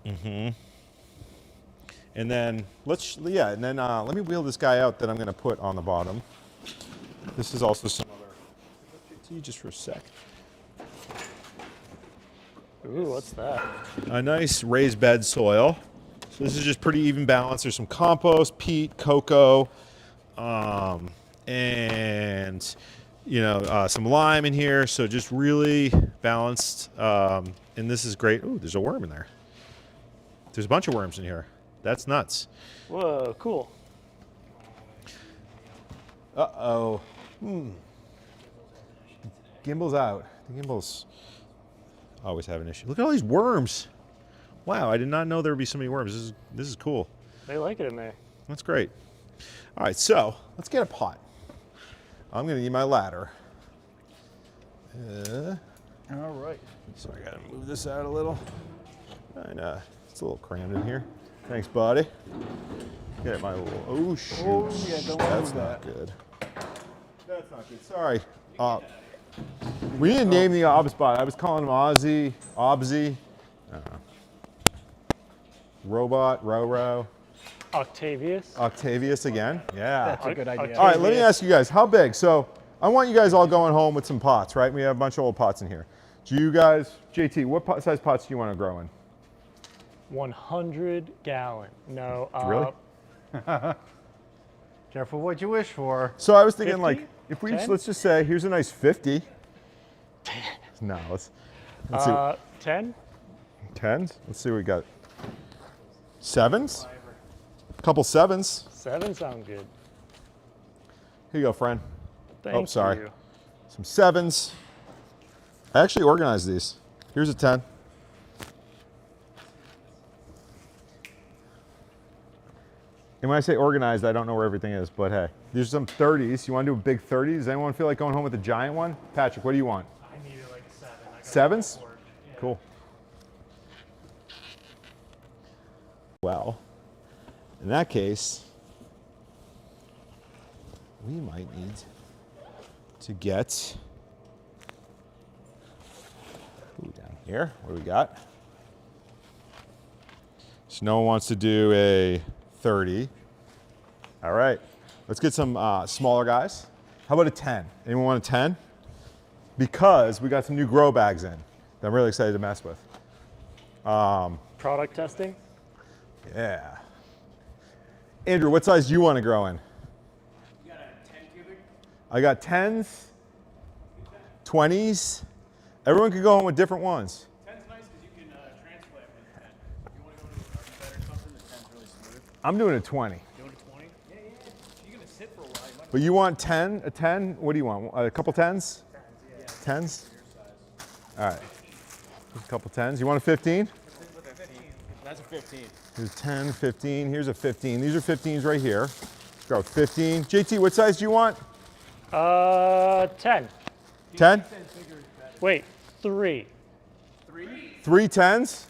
And then let me wheel this guy out that I'm going to put on the bottom. This is also some other, just for a sec. Ooh, what's that? A nice raised bed soil. So this is just pretty even balance. There's some compost, peat, cocoa, and some lime in here. So just really balanced. And this is great. Ooh, there's a worm in there. There's a bunch of worms in here. That's nuts. Whoa, cool. Uh-oh. Gimbal's out. The gimbal's always have an issue. Look at all these worms. Wow, I did not know there would be so many worms. This is cool. They like it in there. That's great. All right, so let's get a pot. I'm going to need my ladder. All right. So I got to move this out a little. And it's a little crammed in here. Thanks, buddy. Get my little. Oh shoot! Oh, yeah, don't wanna That's do not that. good. That's not good. Sorry. We didn't name the ob spot. I was calling him Ozzy, Obzy, Robot, Roro, Octavius. Octavius again. Yeah. That's a good idea. All right, let me ask you guys, how big? So I want you guys all going home with some pots, right? We have a bunch of old pots in here. Do you guys, JT, what size pots do you want to grow in? 100 gallon. No. Really? Careful what you wish for. So I was thinking 50? like, if we, 10? let's just say, here's a nice 50. No, let's see. 10? 10s? Let's see what we got. 7s? A couple 7s. 7 sound good. Here you go, friend. Thank sorry. you. Some 7s. I actually organized these. Here's a 10. And when I say organized, I don't know where everything is, but hey. There's some 30s. You want to do a big 30? Does anyone feel like going home with a giant one? Patrick, what do you want? I needed like a 7. I got 7s? a 4. Yeah. Cool. Well, in that case, we might need to get down here. What do we got? So no one wants to do a 30. All right, let's get some smaller guys. How about a 10? Anyone want a 10? Because we got some new grow bags in that I'm really excited to mess with. Product testing? Yeah. Andrew, what size do you want to grow in? I got 10s, 20s. Everyone could go home with different ones. 10's nice because you can transplant with 10. If you want to go to a garden bed or something, the 10's really smooth. I'm doing a 20. Going to 20? Yeah. You're going to sit for a while. You might But you want 10, a 10? What do you want? A couple 10s? 10s? All right. Here's a couple 10s. You want a 15? That's a 15. Here's 10, 15. Here's a 15. These are 15s right here. Let's go 15. JT, what size do you want? 10. 10? Wait, 3. 3? 3 10s?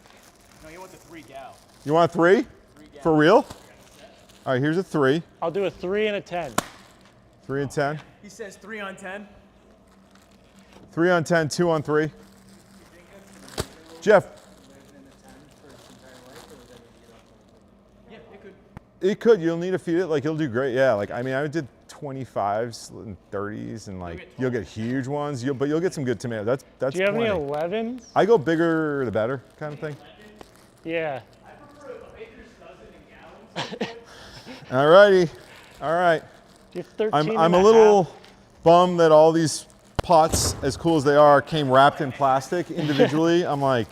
No, you want the 3 gal. You want 3? For real? All right, here's a 3. I'll do a 3 and a 10. 3 and 10. He says 3 on 10. 3 on 10, 2 on 3. Jeff, Yeah, it could. it could. You'll need to feed it. Like, it'll do great. Yeah, like, I mean, I did 25s and 30s, and like, you'll get huge ones. But you'll get some good tomatoes. That's Do you have plenty. any 11s? I go bigger the better kind of thing. Yeah. I prefer a baker's dozen in gallons. All righty. All right. Do you have 13 I'm and a a little half? bummed that all these pots, as cool as they are, came wrapped in plastic individually. I'm like,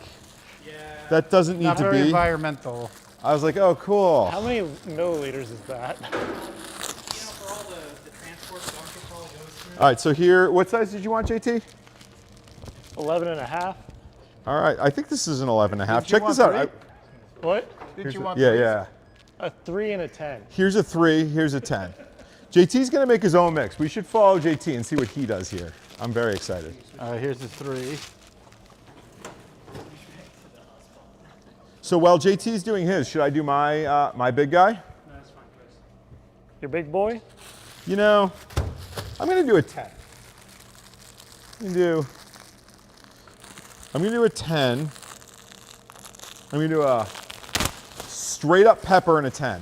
that doesn't need Not to very be. environmental. I was like, oh, cool. How many milliliters is that? For all the transport gunk it probably goes through. All right, so here, what size did you want, JT? 11 and a half? All right, I think this is an 11 and a half. Did you Check this want out. three? What? Did you want Yeah, threes? yeah. A 3 and a 10. Here's a 3, here's a 10. JT's gonna make his own mix. We should follow JT and see what he does here. I'm very excited. All right, here's the 3. So while JT's doing his, should I do my my big guy? No, that's fine, Chris. Your big boy? You know, I'm gonna do a 10. I'm gonna do a 10. I'm gonna do a straight up pepper and a 10.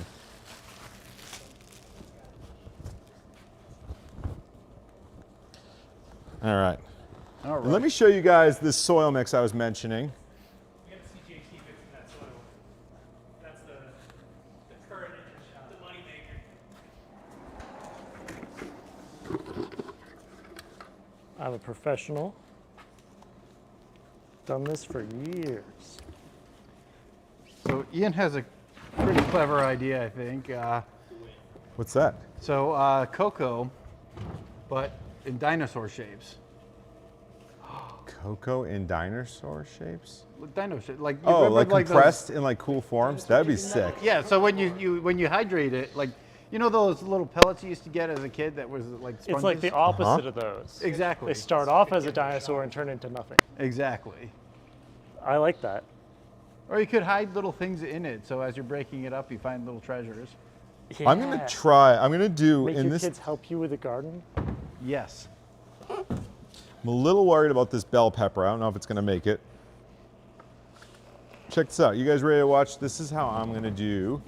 All right. All right. And let me show you guys this soil mix I was mentioning. You got to see JT fixing that soil. That's the current, the money maker. I'm a professional. Done this for years. So Ian has a pretty clever idea, I think. What's that? So cocoa, but in dinosaur shapes. Cocoa in dinosaur shapes? Dino shape, like you Oh, remember, like those- compressed in like cool forms? That'd be sick. Yeah. So when you hydrate it, like you know those little pellets you used to get as a kid that was like sponges? It's like the opposite of those. Exactly. They start off as a dinosaur and turn into nothing. Exactly. I like that. Or you could hide little things in it, so as you're breaking it up, you find little treasures. I'm gonna try, I'm gonna do Make in your this, kids help you with the garden. Yes. I'm a little worried about this bell pepper. I don't know if it's gonna make it. Check this out. You guys ready to watch? This is how I'm gonna do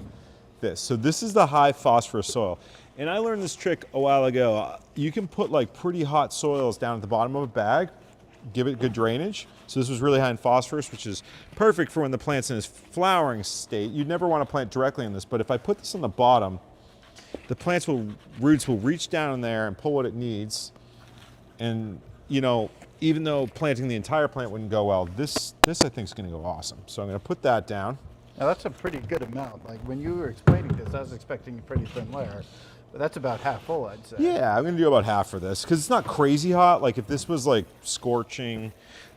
this. So this is the high phosphorus soil. And I learned this trick a while ago. You can put like pretty hot soils down at the bottom of a bag, give it good drainage. So this was really high in phosphorus, which is perfect for when the plant's in its flowering state. You'd never want to plant directly in this, but if I put this on the bottom, the roots will reach down in there and pull what it needs. And you know, even though planting the entire plant wouldn't go well, this I think is gonna go awesome. So I'm gonna put that down. Now that's a pretty good amount. Like when you were explaining this, I was expecting a pretty thin layer, but that's about half full, I'd say. Yeah, I'm gonna do about half for this because it's not crazy hot. Like if this was like scorching,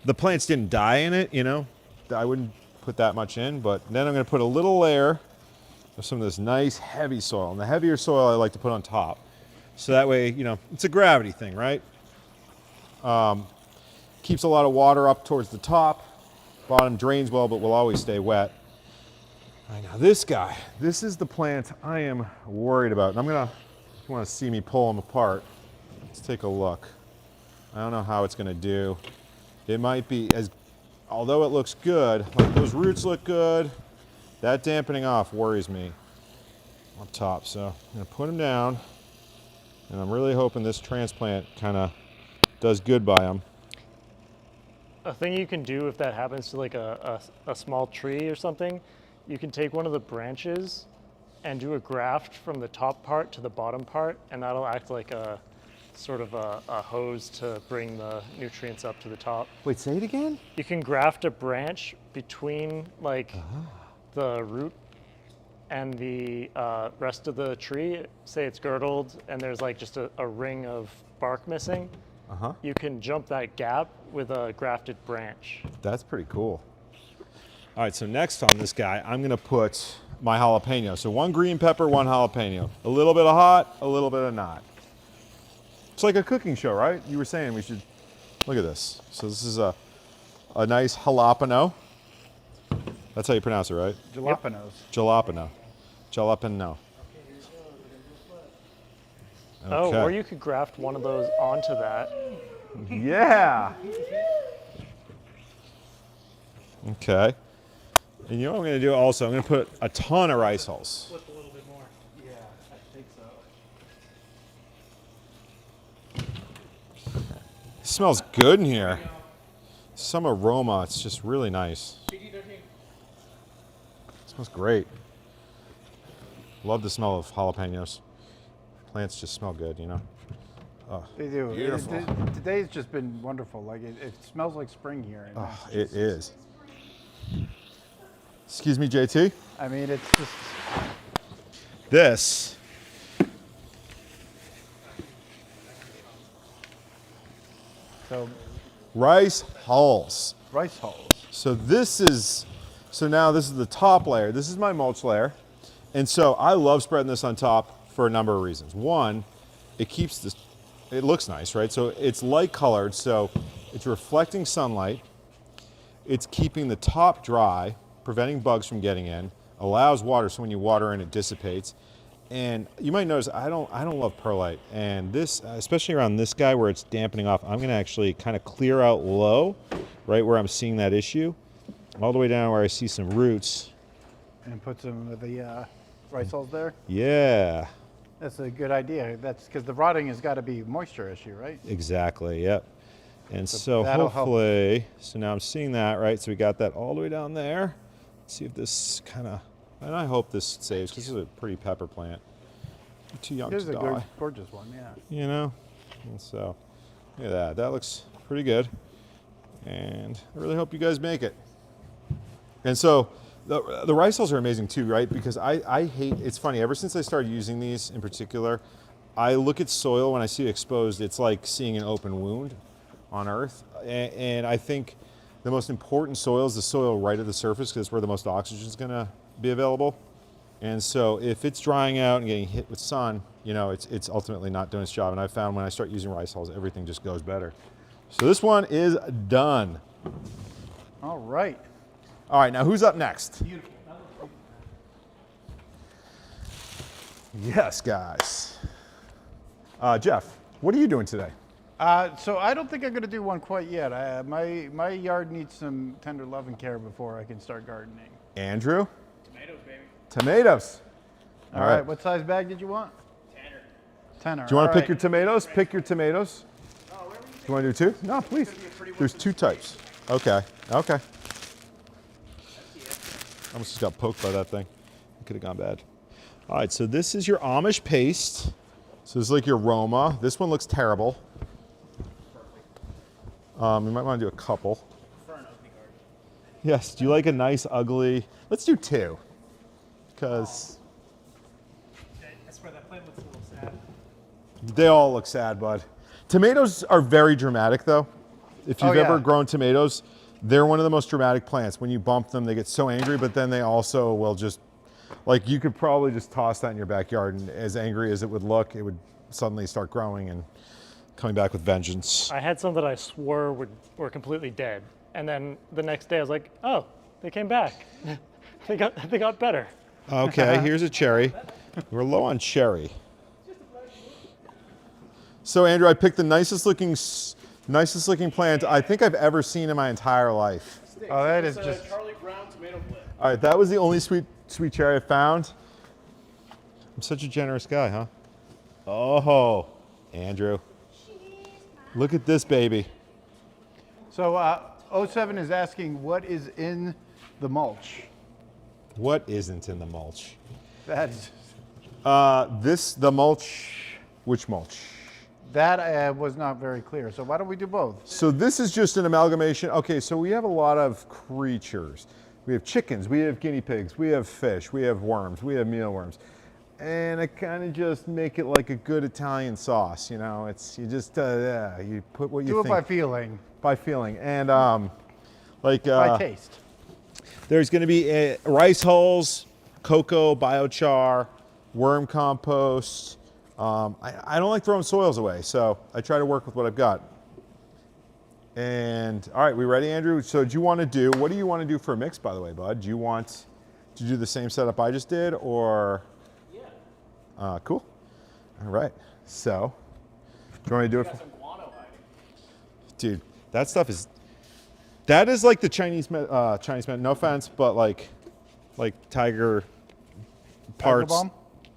the plants didn't die in it, you know, I wouldn't put that much in, but then I'm gonna put a little layer of some of this nice heavy soil. And the heavier soil I like to put on top. So that way, you know, it's a gravity thing, right? Keeps a lot of water up towards the top. Bottom drains well, but will always stay wet. All right, now this guy, this is the plant I am worried about. And I'm gonna, if you wanna see me pull them apart, let's take a look. I don't know how it's gonna do. It might be, although it looks good, like those roots look good, that dampening off worries me up top. So I'm gonna put them down, and I'm really hoping this transplant kinda does good by them. A thing you can do if that happens to like a small tree or something, you can take one of the branches and do a graft from the top part to the bottom part, and that'll act like a sort of a hose to bring the nutrients up to the top. Wait, say it again? You can graft a branch between like the root and the rest of the tree. Say it's girdled and there's like just a ring of bark missing. You can jump that gap with a grafted branch. That's pretty cool. All right, so next on this guy, I'm gonna put my jalapeno. So 1 green pepper, 1 jalapeno. A little bit of hot, a little bit of not. It's like a cooking show, right? You were saying we should, look at this. So this is a nice jalapeno. That's how you pronounce it, right? Jalapenos. Jalapeno. Jalapeno. Oh, Okay. or you could graft one of those onto that. Yeah. Okay. And you know what I'm going to do also? I'm going to put a ton of rice hulls. Flip a little bit more. Yeah, I think so. It smells good in here. Some aroma. It's just really nice. It smells great. Love the smell of jalapenos. Plants just smell good, you know. Oh, They do. Beautiful. Today's just been wonderful. Like it smells like spring here. And oh, it is. Excuse me, JT. I mean, it's just. This So rice hulls. rice hulls. So now this is the top layer. This is my mulch layer. And so I love spreading this on top for a number of reasons. One, it keeps this, it looks nice, right? So it's light colored, so it's reflecting sunlight. It's keeping the top dry, preventing bugs from getting in, allows water, so when you water in, it dissipates. And you might notice I don't love perlite, and this, especially around this guy where it's dampening off, I'm gonna actually kind of clear out low, right where I'm seeing that issue, all the way down where I see some roots. And put some of the rice hulls there. Yeah, That's a good idea. That's because the rotting has got to be a moisture issue, right? exactly, yep. And so that'll help. hopefully, so now I'm seeing that, right? So we got that all the way down there. Let's see if this kind of, and I hope this saves, because this is a pretty pepper plant. You're too young Here's to a die. gorgeous one, yeah. You know? And so, look at that. That looks pretty good. And I really hope you guys make it. And so, the rice hulls are amazing too, right? Because I hate, it's funny, ever since I started using these in particular, I look at soil when I see it exposed, it's like seeing an open wound on earth. And I think the most important soil is the soil right at the surface, because it's where the most oxygen is gonna be available. And so if it's drying out and getting hit with sun, you know, it's ultimately not doing its job. And I found when I start using rice hulls, everything just goes better. So this one is done. All right. All right, now who's up next? Yes, guys. Jeff, what are you doing today? So I don't think I'm going to do one quite yet. My yard needs some tender love and care before I can start gardening. Andrew? Tomatoes, baby. Tomatoes. All right. What size bag did you want? Tanner. Tenner. Do you want to All pick your tomatoes? Pick your tomatoes. Do you want to do 2? No, please. There's 2 types. Okay. Okay. I almost just got poked by that thing. It could have gone bad. All right, so this is your Amish paste. So this is like your Roma. This one looks terrible. You might want to do a couple. For an ugly garden. Yes, do you like a nice, ugly? Let's do 2. Because I swear that plant looks a little sad. they all look sad, bud. Tomatoes are very dramatic, though. If you've ever grown tomatoes, they're one of the most dramatic plants. When you bump them, they get so angry, but then they also will just, like, you could probably just toss that in your backyard, and as angry as it would look, it would suddenly start growing and coming back with vengeance. I had some that I swore were completely dead, and then the next day I was like, oh, they came back. they got better. Okay, here's a cherry. We're low on cherry. So Andrew, I picked the nicest looking plant I think I've ever seen in my entire life. Oh, that is It's just. a Charlie Brown tomato blend. All right, that was the only sweet cherry I found. I'm such a generous guy, huh? Oh, Andrew. Look at this baby. So 07 is asking what is in the mulch. What isn't in the mulch? That's The mulch, which mulch? That was not very clear. So why don't we do both? So this is just an amalgamation. Okay, so we have a lot of creatures. We have chickens, we have guinea pigs, we have fish, we have worms, we have mealworms. And I kind of just make it like a good Italian sauce, you know? It's, you just, yeah, you put what you Do it think. by feeling, By feeling. And like, by taste. there's gonna be rice hulls, cocoa, biochar, worm compost. I don't like throwing soils away, so I try to work with what I've got. And all right, we ready, Andrew? So do you want to do, what do you want to do for a mix, by the way, bud? Do you want to do the same setup I just did, or? Yeah. Cool. All right. So, do you want me to do it? Got some guano hiding. Dude, that stuff is, that is like the Chinese, no offense, but like tiger parts. Bomb?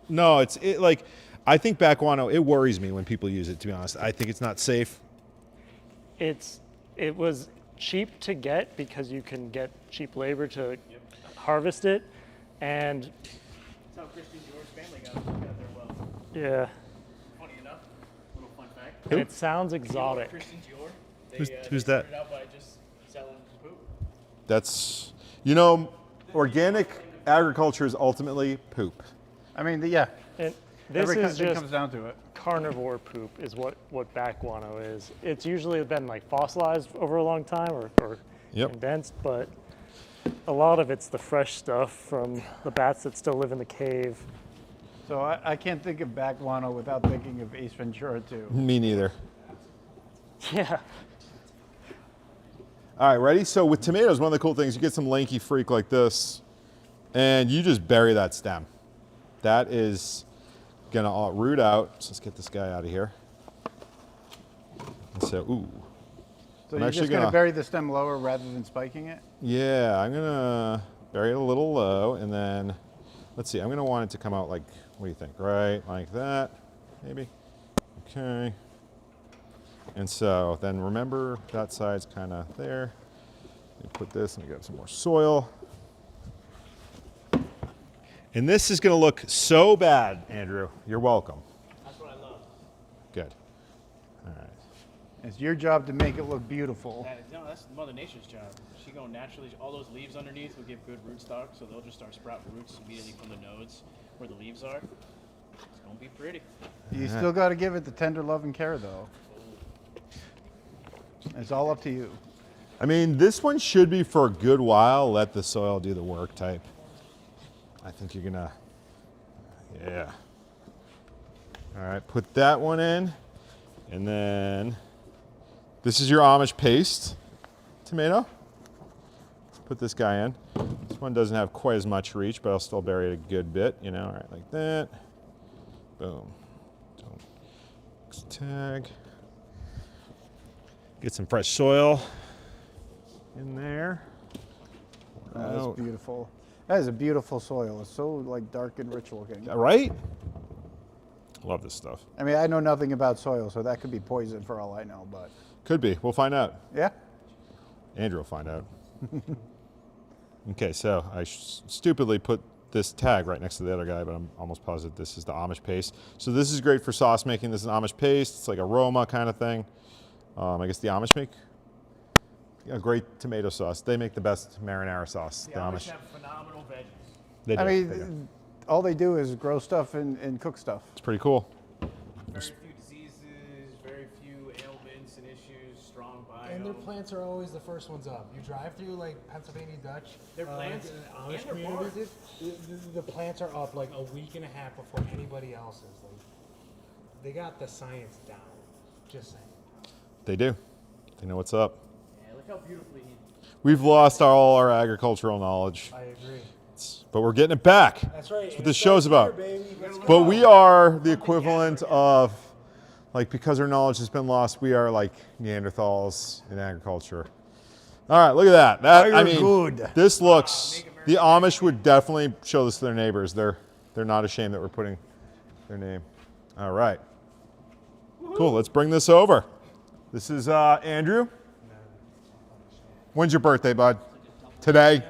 No, it's like, I think back guano, it worries me when people use it, to be honest. I think it's not safe. It was cheap to get because you can get cheap labor to harvest it, and That's how Christian George's family got their well. yeah, Funny enough, little fun fact. and it sounds exotic. Christian George. Who's that? Started out by just selling poop. That's, you know, organic agriculture is ultimately poop. I mean, yeah. And this Every is country just comes down to it. carnivore poop is what back guano is. It's usually been like fossilized over a long time or Yep. condensed, but a lot of it's the fresh stuff from the bats that still live in the cave. So I can't think of back guano without thinking of Ace Ventura too. Me neither. Yeah. All right, ready? So with tomatoes, one of the cool things, you get some lanky freak like this, and you just bury that stem. That is gonna all root out. So let's get this guy out of here. And so, ooh. So I'm you're actually just going to gonna- bury the stem lower rather than spiking it? Yeah, I'm gonna bury it a little low, and then, let's see, I'm gonna want it to come out like, what do you think? Right, like that, maybe? Okay. And so then remember that side's kind of there. You put this and you got some more soil. And this is gonna look so bad, Andrew. You're welcome. That's what I love. Good. All right. It's your job to make it look beautiful. No, that's Mother Nature's job. She going naturally. All those leaves underneath will give good rootstock, so they'll just start sprouting roots immediately from the nodes where the leaves are. It's gonna be pretty. You still got to give it the tender love and care, though. It's all up to you. I mean, this one should be for a good while, let the soil do the work type. I think you're gonna, yeah. All right, put that one in. And then this is your Amish paste tomato. Let's put this guy in. This one doesn't have quite as much reach, but I'll still bury it a good bit, you know, all right, like that. Boom. Tag. Get some fresh soil in there. That's beautiful. That is a beautiful soil. It's so like dark and rich looking. Right? Love this stuff. I mean, I know nothing about soil, so that could be poison for all I know, but Could be. We'll find out. yeah. Andrew will find out. Okay, so I stupidly put this tag right next to the other guy, but I'm almost positive this is the Amish paste. So this is great for sauce making. This is Amish paste. It's like aroma kind of thing. I guess the Amish make a great tomato sauce. They make the best marinara sauce. The Amish have phenomenal veggies. They do. I They mean, do. all they do is grow stuff and cook stuff. It's pretty cool. Very few diseases, very few ailments and issues, strong biome. And their plants are always the first ones up. You drive through like Pennsylvania Dutch, Their plants Amish and their communities, the plants are up like a week and a half before anybody else's. Like, they got the science down. Just saying. They do. They know what's up. Yeah, look how beautifully he. We've lost all our agricultural knowledge, I agree. but we're getting it back. That's right. What this show's about. But we are the equivalent of, like, because our knowledge has been lost, we are like Neanderthals in agriculture. All right, look at that. That I mean, good. this looks. The Amish would definitely show this to their neighbors. They're not ashamed that we're putting their name. All right. Cool. Let's bring this over. This is Andrew. When's your birthday, bud? Today.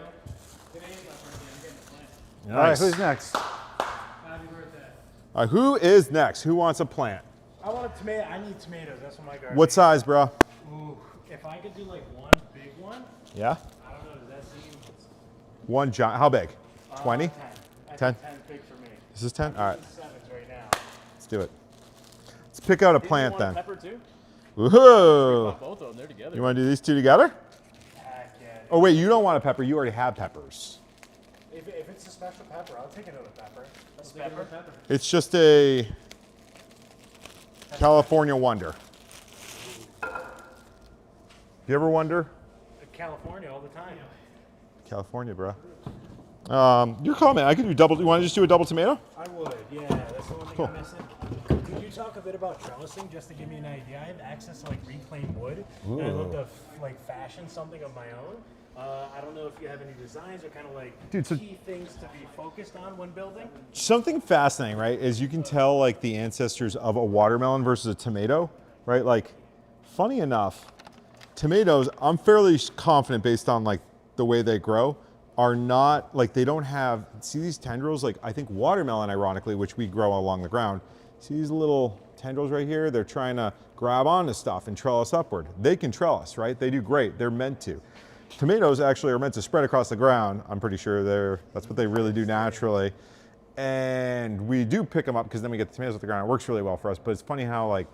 All right, Nice. who's next? Happy birthday. All right, who is next? Who wants a plant? I want a tomato. I need tomatoes. That's what my garden. What size, bro? Ooh, if I could do like one big one, Yeah. I don't know. Does that seem? One giant. How big? 20? 10. I 10? think 10's big for me. This is 10? All right, This is 7s right now. let's do it. Let's pick out a Did you plant want then. pepper too? Woohoo! Both of them, they're together. You want to do these two together? Heck yeah. Oh wait, you don't want a pepper. You already have peppers. If it's a special pepper, I'll take another pepper. Let's take Pepper? another pepper. It's just a California Wonder. You ever wonder? California all the time. California, bro. Your comment. I could do double. You want to just do a double tomato? I would, yeah. That's the one thing I'm missing. Could you talk a bit about trellising, just to give me an idea? I have access to like reclaimed wood, and I'd love to like fashion something of my own. I don't know if you have any designs or kind of like Dude, so- key things to be focused on when building. Something fascinating, right? Is you can tell like the ancestors of a watermelon versus a tomato, right? Like, funny enough, tomatoes, I'm fairly confident based on like the way they grow, are not like they don't have. See these tendrils? Like I think watermelon, ironically, which we grow along the ground. See these little tendrils right here? They're trying to grab onto stuff and trellis upward. They can trellis, right? They do great. They're meant to. Tomatoes actually are meant to spread across the ground. I'm pretty sure that's what they really do naturally. And we do pick them up because then we get the tomatoes off the ground. It works really well for us. But it's funny how like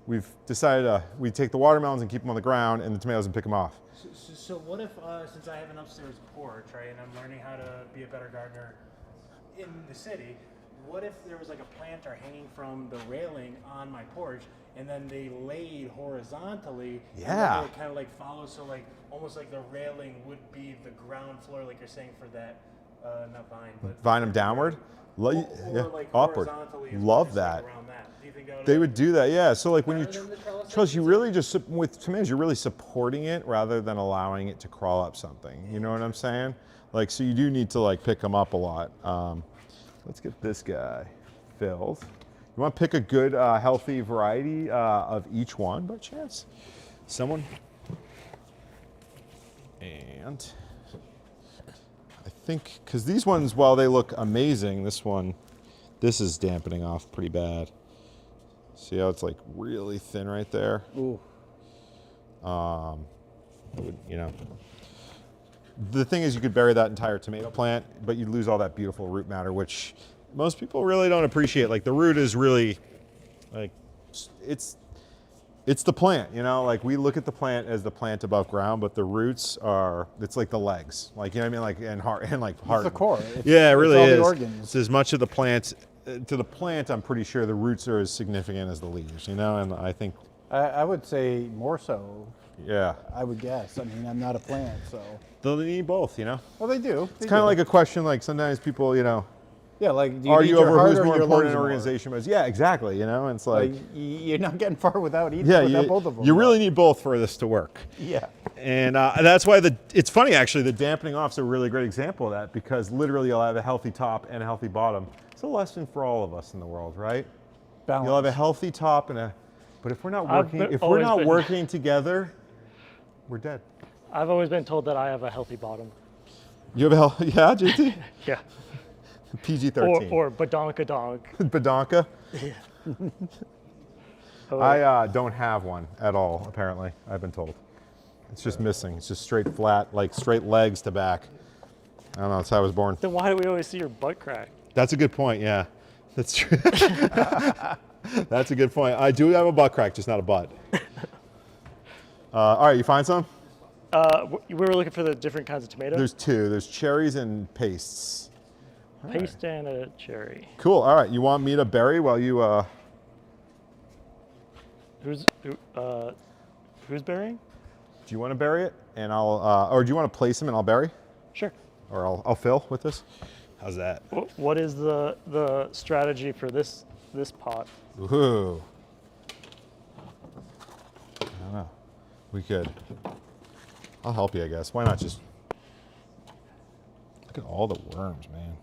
we've decided we take the watermelons and keep them on the ground and the tomatoes and pick them off. So what if, since I have an upstairs porch, right, and I'm learning how to be a better gardener in the city, what if there was like a planter hanging from the railing on my porch, and then they laid horizontally? Yeah. And it kind of like follows, so like almost like the railing would be the ground floor, like you're saying for that, not vine, but Vine them downward. or Yeah, like upward. horizontally. is Love what you're saying that. around that. Do you think that They would do that, yeah. So like when you Better than the trellis trellis, you thing? really just with tomatoes, you're really supporting it rather than allowing it to crawl up something. You know what I'm saying? Like so, you do need to like pick them up a lot. Let's get this guy filled. You want to pick a good, healthy variety of each one by chance? Someone. And I think because these ones, while they look amazing, this is dampening off pretty bad. See how it's like really thin right there? Ooh. You know, the thing is you could bury that entire tomato plant, but you'd lose all that beautiful root matter, which most people really don't appreciate. Like the root is really, like, it's the plant, you know? Like we look at the plant as the plant above ground, but the roots it's like the legs. Like, you know what I mean? Like, and heart, and like heart. It's the core. Yeah, it really all is. the organs. It's as much of the plant, to the plant, I'm pretty sure the roots are as significant as the leaves, you know? And I think, I would say more so. yeah, I would guess. I mean, I'm not a plant, so. they need both, you know? Well, they do. It's kind of like a question, like sometimes people, you know, yeah, like do are need you your over heart who's or more your important lungs in an more? organization? But yeah, exactly, you know? And it's like, You're not getting far without either. yeah, without both of them. you really need both for this to work. Yeah. And that's why it's funny actually, the dampening off is a really great example of that because literally you'll have a healthy top and a healthy bottom. It's a lesson for all of us in the world, right? Balance. You'll have a healthy top but if we're not I've working, been- if we're always not been- working together, we're dead. I've always been told that I have a healthy bottom. You have a healthy, yeah, JT? Yeah. PG-13. Or badonkadonk. Badonka? Oh, I don't have one at all, apparently, I've been told. It's just missing. It's just straight flat, like straight legs to back. I don't know, that's how I was born. Then why do we always see your butt crack? That's a good point, yeah. That's true. That's a good point. I do have a butt crack, just not a butt. All right, you find some? We were looking for the different kinds of tomatoes. There's two. There's cherries and pastes. Paste and a cherry. Cool, all right. You want me to berry while you, Who's burying? do you want to bury it? And or do you want to place them and I'll bury? Sure. Or I'll fill with this? How's that? What is the strategy for this pot? Ooh. I don't know. We could. I'll help you, I guess. Why not just look at all the worms, man.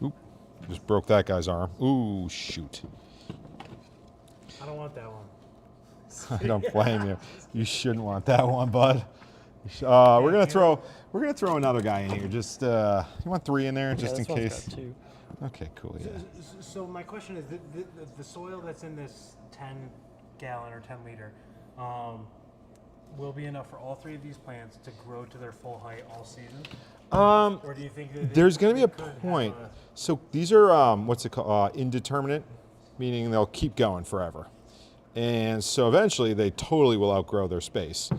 Oop. Just broke that guy's arm. Ooh, shoot. I don't want that one. I don't blame you. You shouldn't want that one, bud. We're gonna throw another guy in here. Just you want 3 in there just in this one's case. got 2. Okay, cool. Yeah. So my question is, the soil that's in this 10 gallon or 10 liter will be enough for all 3 of these plants to grow to their full height all season? Or do you think that There's going to be a could have point. So these are what's it called? Indeterminate, meaning they'll keep going forever. And so eventually they totally will outgrow their space.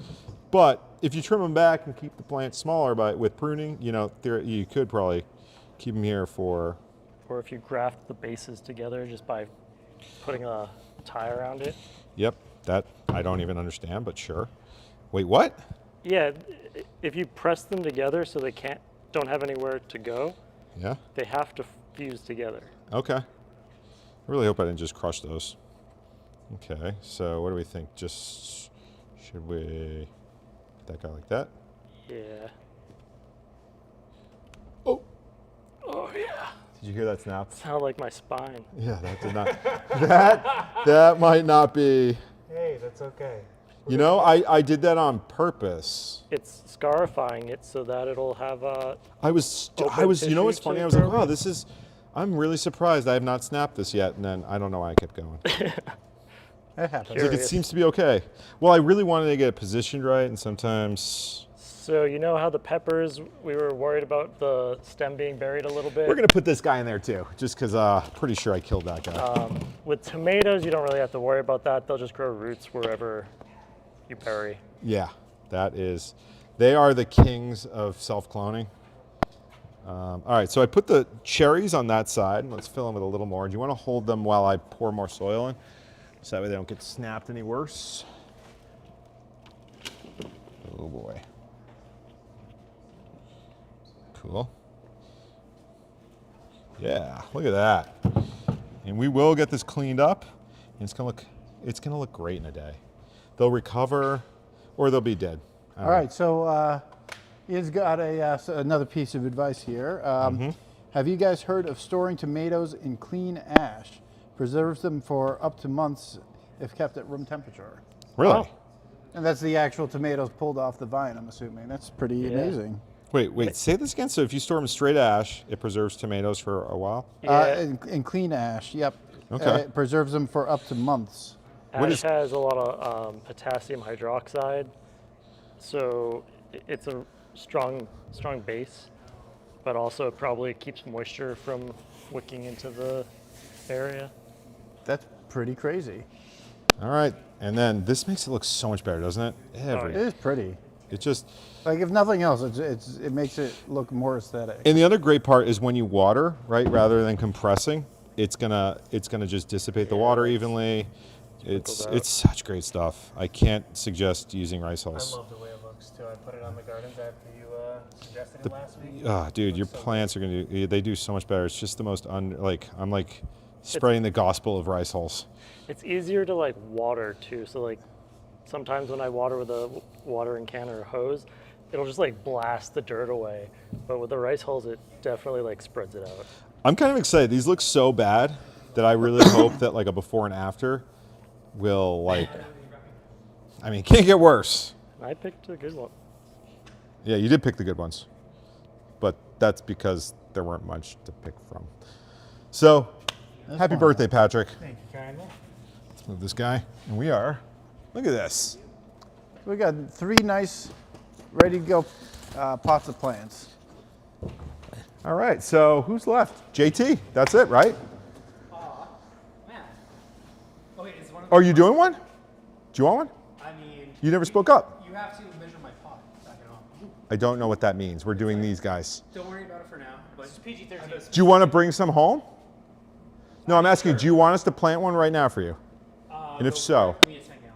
But if you trim them back and keep the plant smaller with pruning, you know, you could probably keep them here for. Or if you graft the bases together just by putting a tie around it. Yep, that I don't even understand, but sure. Wait, what? Yeah, if you press them together so they don't have anywhere to go, Yeah. they have to fuse together. Okay. I really hope I didn't just crush those. Okay, so what do we think? Just should we put that guy like that? Yeah. Oh. Oh yeah. Did you hear that snap? Sounded like my spine. Yeah, that did not. that might not be. Hey, that's okay. You know, I did that on purpose. It's scarifying it so that it'll have a. I was. Open You know what's tissue funny? to I was like, grow oh, in. this is. I'm really surprised I have not snapped this yet, and then I don't know why I kept going. That happens. It's like it Curious. seems to be okay. Well, I really wanted to get it positioned right, and sometimes. So you know how the peppers, we were worried about the stem being buried a little bit? We're gonna put this guy in there too, just because pretty sure I killed that guy. With tomatoes, you don't really have to worry about that. They'll just grow roots wherever you bury. Yeah, that is. They are the kings of self-cloning. All right, so I put the cherries on that side. Let's fill them with a little more. Do you want to hold them while I pour more soil in? So that way they don't get snapped any worse. Oh boy. Cool. Yeah, look at that. And we will get this cleaned up. And it's gonna look great in a day. They'll recover, or they'll be dead. All right, so Ian's got another piece of advice here. Have you guys heard of storing tomatoes in clean ash? Preserves them for up to months if kept at room temperature. Really? Oh. And that's the actual tomatoes pulled off the vine, I'm assuming. That's pretty amazing. Wait, say this again. So if you store them straight ash, it preserves tomatoes for a while? Yeah. In clean ash, yep. Okay. It preserves them for up to months. Ash has a lot of potassium hydroxide, so it's a strong base, but also it probably keeps moisture from wicking into the area. That's pretty crazy. All right. And then this makes it look so much better, doesn't it? It is pretty. It just. Like if nothing else, it makes it look more aesthetic. And the other great part is when you water, right, rather than compressing, it's gonna just dissipate the water evenly. It's such great stuff. I can't suggest using rice I hulls. love the way it looks too. I put it on the gardens after you suggested it last week. Ah, dude, your plants are they do so much better. It's just the most I'm like spreading the gospel of rice hulls. It's easier to like water too, so like sometimes when I water with a watering can or a hose, it'll just like blast the dirt away. But with the rice hulls, it definitely like spreads it out. I'm kind of excited. These look so bad that I really hope that like a before and after will can't get worse. I picked a good one. Yeah, you did pick the good ones, but that's because there weren't much to pick from. So, happy birthday, Patrick. Thank you kindly. Let's move this guy. And we are, look at this. We got 3 nice, ready to go pots of plants. All right, so who's left? JT, that's it, right? Man. Okay, is one of Are you doing one? Do you want one? I mean, You never spoke up. you have to measure my pot. Back it off. I don't know what that means. We're doing these guys. Don't worry about it for now. But it's PG-13. Do you want to bring some home? No, I'm asking you, do you want us to plant one right now for you? And if so, Give me a 10 gallon.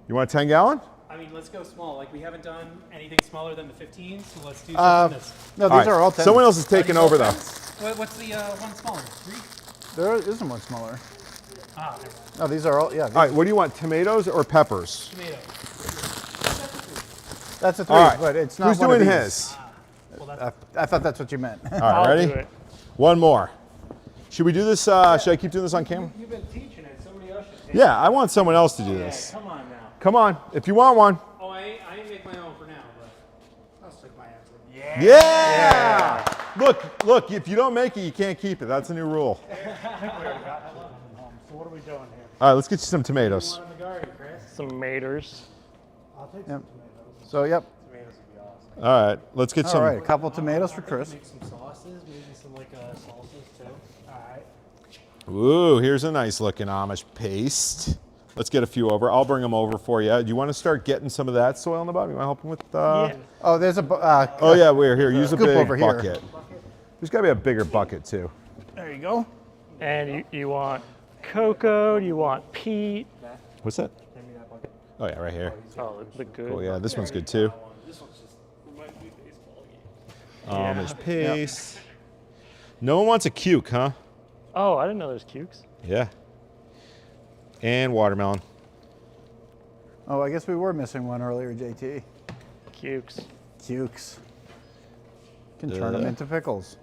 you want a 10 gallon? I mean, let's go small. Like we haven't done anything smaller than the 15, so let's do something this. No, these All right, are all 10. someone else is taking over though. What's the one smaller? 3? There isn't one smaller. Ah, there's No, these are all, yeah. All right, what do you want, tomatoes or peppers? tomato. That's a 3, All right, but it's not who's one of doing these. his? Well, that's I thought that's what you meant. All right, I'll ready? do it. One more. Should we do this, should I keep doing this on camera? You've been teaching it. Somebody else should take Yeah, I want someone else to do it. this. Come on now. Come on, if you want one. Oh, I ain't make my own for now, Yeah! Look, if you don't make it, you can't keep it. That's a new rule. So what are we doing here? All right, let's get you some tomatoes. In the garden, Chris. Some maters. I'll take Yep. some tomatoes. So, yep. Tomatoes would be awesome. All right, let's get All some. right, a couple tomatoes for Chris. Make some sauces, maybe some like salsas too. All right. Ooh, here's a nice looking Amish paste. Let's get a few over. I'll bring them over for you. Do you want to start getting some of that soil in the bottom? You want to help him with? Yeah. Oh, there's a. Oh yeah, we're here. Use a Scoop big over here. bucket. There's got to be a bigger bucket too. There you go. And you want cocoa, you want peat. What's that? Oh yeah, right here. Oh, the good. Oh yeah, this one's good too. This one's just reminds me of baseball game. Amish paste. No one wants a cuke, huh? Oh, I didn't know there's cukes. Yeah. And watermelon. Oh, I guess we were missing one earlier, JT. Cukes. Cukes. Can turn them into pickles.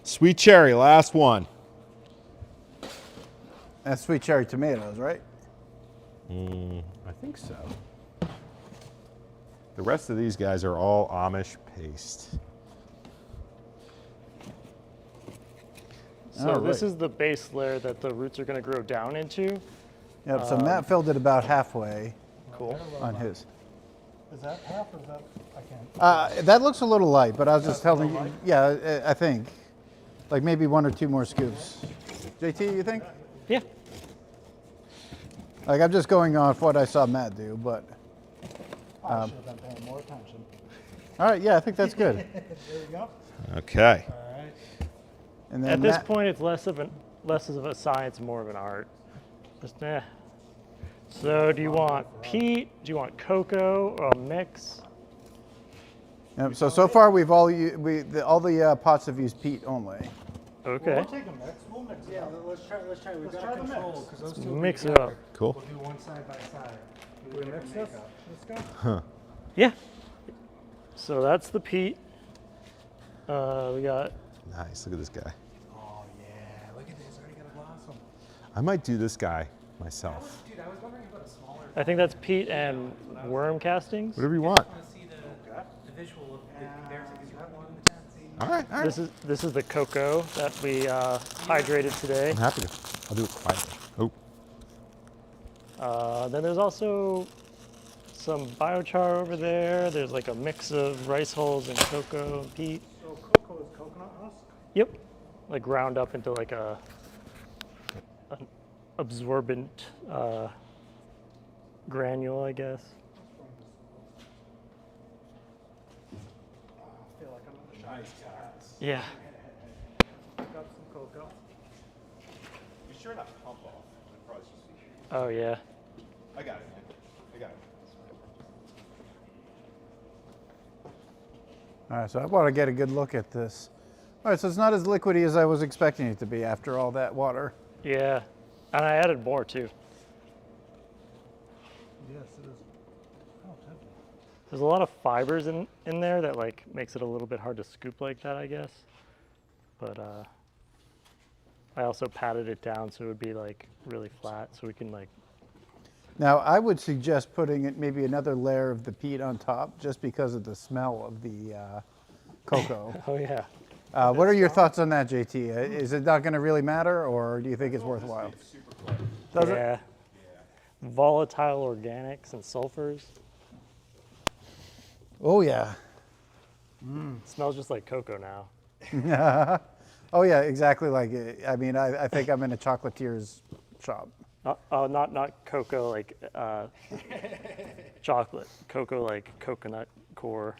Sweet cherry, last one. That's sweet cherry tomatoes, right? I think so. The rest of these guys are all Amish paste. So All this right. is the base layer that the roots are going to grow down into. Yep, so Matt filled it about halfway Cool. on his. Is that half or is that? I can't. That looks a little light, but I was just telling you, yeah, I think. Like maybe one or two more scoops. JT, you think? Yeah. Like I'm just going off what I saw Matt do, but. I should have been paying more attention. All right, yeah, I think that's good. There you go. Okay. All right. And then At this Matt- point, it's less of a science, more of an art. Just So do you want peat? Do you want cocoa or a mix? Yep, so far we've all all the pots have used peat only. Okay. We'll take a mix. We'll mix it. Yeah, let's try. We've got to control because those two will be Mix it together. up. Cool. We'll do one side by side. We mix this. Let's go. Yeah. So that's the peat. We got. Nice. Look at this guy. Oh yeah, look at this. Already got a blossom. I might do this guy myself. Dude, I was wondering about a smaller. I think that's peat and worm castings. Whatever you want. I want to see the visual of the comparison. All right. All right. This is the cocoa that we hydrated today. I'm happy to. I'll do it quietly. Oh. Then there's also some biochar over there. There's like a mix of rice hulls and cocoa and peat. So cocoa is coconut husk. Yep. Like ground up into like an absorbent granule, I guess. I feel like I'm in the shop. Yeah. Pick up some cocoa. You sure not pump off? Probably just- Oh yeah. I got it. I got it. All right, so I want to get a good look at this. All right, so it's not as liquidy as I was expecting it to be after all that water. Yeah. And I added more too. Yes, it is. Oh, tempting. There's a lot of fibers in there that like makes it a little bit hard to scoop like that, I guess. But I also patted it down so it would be like really flat, so we can like. Now, I would suggest putting it maybe another layer of the peat on top, just because of the smell of the cocoa. Oh yeah. What are your thoughts on that, JT? Is it not going to really matter, or do you think it's worthwhile? Does it? Yeah. Volatile organics and sulfurs. Oh yeah. It smells just like cocoa now. Oh yeah, exactly like it. I mean, I think I'm in a chocolatier's shop. Not cocoa like chocolate. Cocoa like coconut core.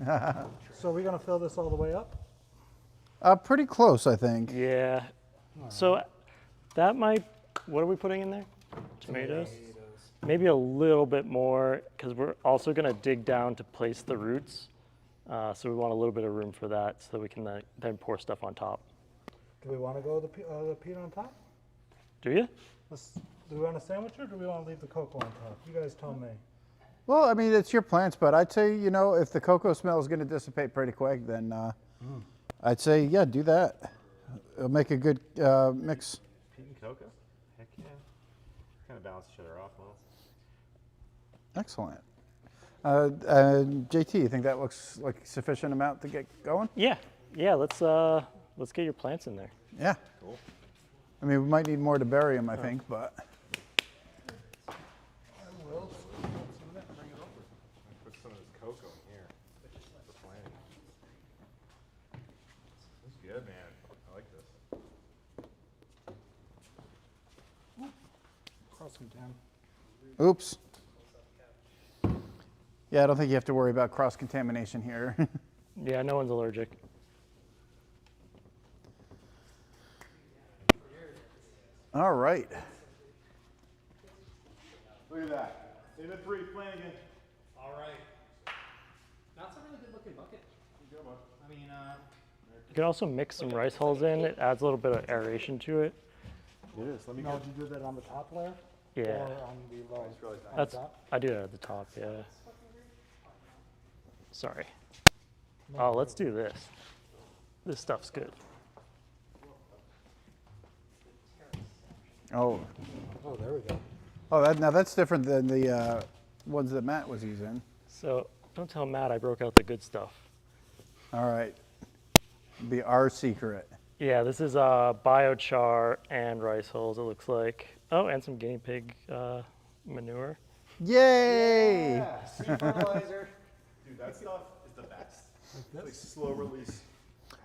So are we gonna fill this all the way up? Pretty close, I think. Yeah. So that might. What are we putting in there? Tomatoes. Maybe a little bit more because we're also gonna dig down to place the roots. So we want a little bit of room for that so that we can then pour stuff on top. Do we want to go the peat on top? Do you? Do we want a sandwich or do we want to leave the cocoa on top? You guys tell me. Well, I mean, it's your plants, but I'd say, you know, if the cocoa smell is going to dissipate pretty quick, then I'd say, yeah, do that. It'll make a good mix. Peat and cocoa? Heck yeah. Kind of balance each other off well. Excellent. JT, you think that looks like sufficient amount to get going? Yeah, let's get your plants in there. Yeah. Cool. I mean, we might need more to bury them, I think, but. Put some of this cocoa in here for planting. This is good, man. I like this. Cross them down. Oops. Yeah, I don't think you have to worry about cross-contamination here. Yeah, no one's allergic. All right. Look at that. Save it 3, Flanagan. All right. That's a really good looking bucket. Good one. I mean, You can also mix some rice hulls in. It adds a little bit of aeration to it. It is. Let me now get. did you do that on the top layer? Yeah, Or on the lower? that's I do that at the top. Yeah. Sorry. Oh, let's do this. This stuff's good. Oh, Oh, there we go. now that's different than the ones that Matt was using. So don't tell Matt I broke out the good stuff. All right. Be our secret. Yeah, this is biochar and rice hulls. It looks like. Oh, and some guinea pig manure. Yay! Yeah, sea fertilizer. Dude, that stuff is the best. It's like slow release.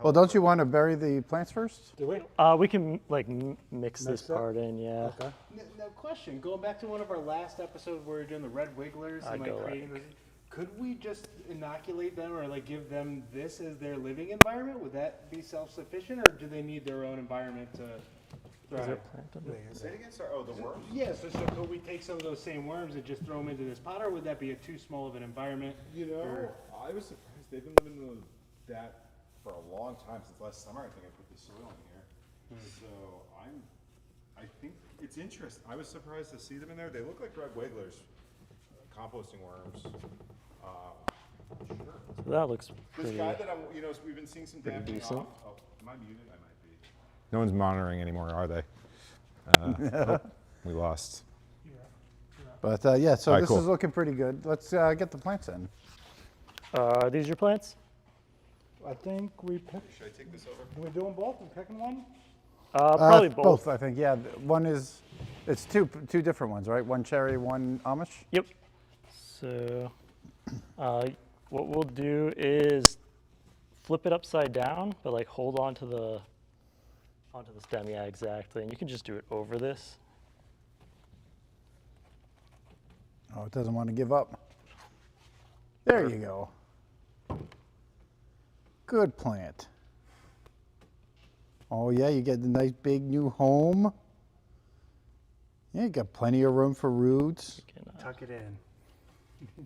Well, don't you want to bury the plants first? Do we? We can like mix this Mix it? part in. Yeah. Okay. Now, question, going back to one of our last episodes where we were doing the red wigglers I'd and go like creating like- this, could we just inoculate them or like give them this as their living environment? Would that be self-sufficient or do they need their own environment to Is there thrive? a plant in there? Say it again, sorry. Oh, the worms? Yes, so could we take some of those same worms and just throw them into this pot or would that be too small of an environment? You know, Or- I was surprised. They've been living in that for a long time. Since last summer, I think I put the soil in here. So I think it's interesting. I was surprised to see them in there. They look like red wigglers, composting worms. Sure. So that looks This pretty. guy that I'm, we've been seeing some pretty dampening decent. off. Oh, am I muted? I might be. No one's monitoring anymore, are they? We lost. But yeah, so All right, this cool. is looking pretty good. Let's get the plants in. Are these your plants? I think we picked, Should I take this over? are we doing both? We're picking one? Probably both. I think. Yeah, one is. It's two different ones, right? One cherry, one Amish. Yep. So what we'll do is flip it upside down, but like hold on to the stem. Yeah, exactly. And you can just do it over this. Oh, it doesn't want to give up. There you go. Good plant. Oh yeah, you get the nice big new home. Yeah, you got plenty of room for roots. You can, Tuck it in.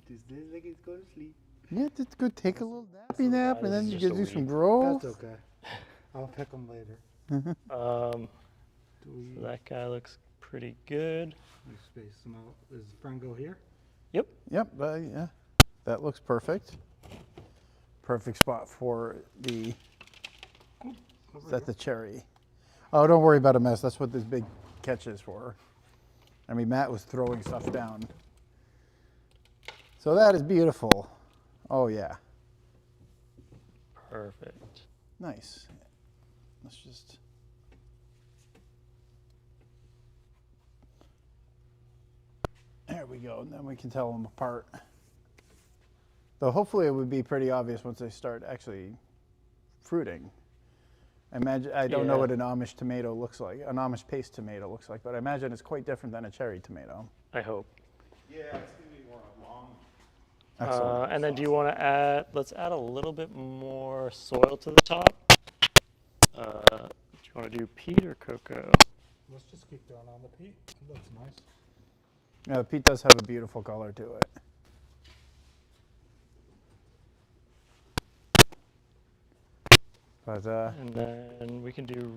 Does this like it's go to sleep? Yeah, just go take a little nappy nap, and then is you just can a do some weed. growth. That's okay. I'll pick them later. so Do we that guy looks pretty good. space them out? Does the front go here? Yep. Yep, yeah, that looks perfect. Perfect spot for the. Is that the cherry? Oh, don't worry about a mess. That's what this big catch is for. I mean, Matt was throwing stuff down. So that is beautiful. Oh yeah, Perfect. nice. Let's just. There we go. And then we can tell them apart. Though hopefully it would be pretty obvious once they start actually fruiting. I don't know Yeah. what an Amish tomato looks like, an Amish paste tomato looks like, but I imagine it's quite different than a cherry tomato. I hope. Yeah, it's gonna be more long. Excellent. And then do you want to add? Let's add a little bit more soil to the top. Do you want to do peat or cocoa? Let's just keep throwing on the peat. It looks nice. Yeah, peat does have a beautiful color to it. But And then we can do.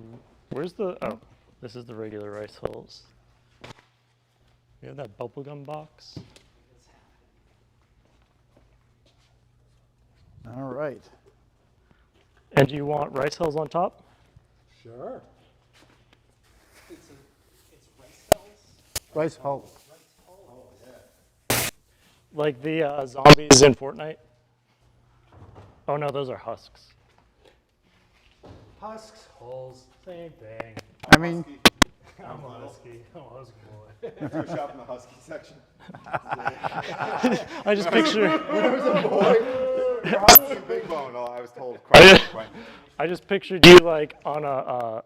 Where's the? Oh, this is the regular rice hulls. We have that bubblegum box. all right. And do you want rice hulls on top? Sure. Rice hull. Like the zombies in Fortnite. Oh no, those are husks. Husks, holes, same thing. I mean, I'm a husky. I'm a husky boy. You go shop in the husky section. I just picture. You're husky and big bone. Oh, I was told quite. I just pictured you like on a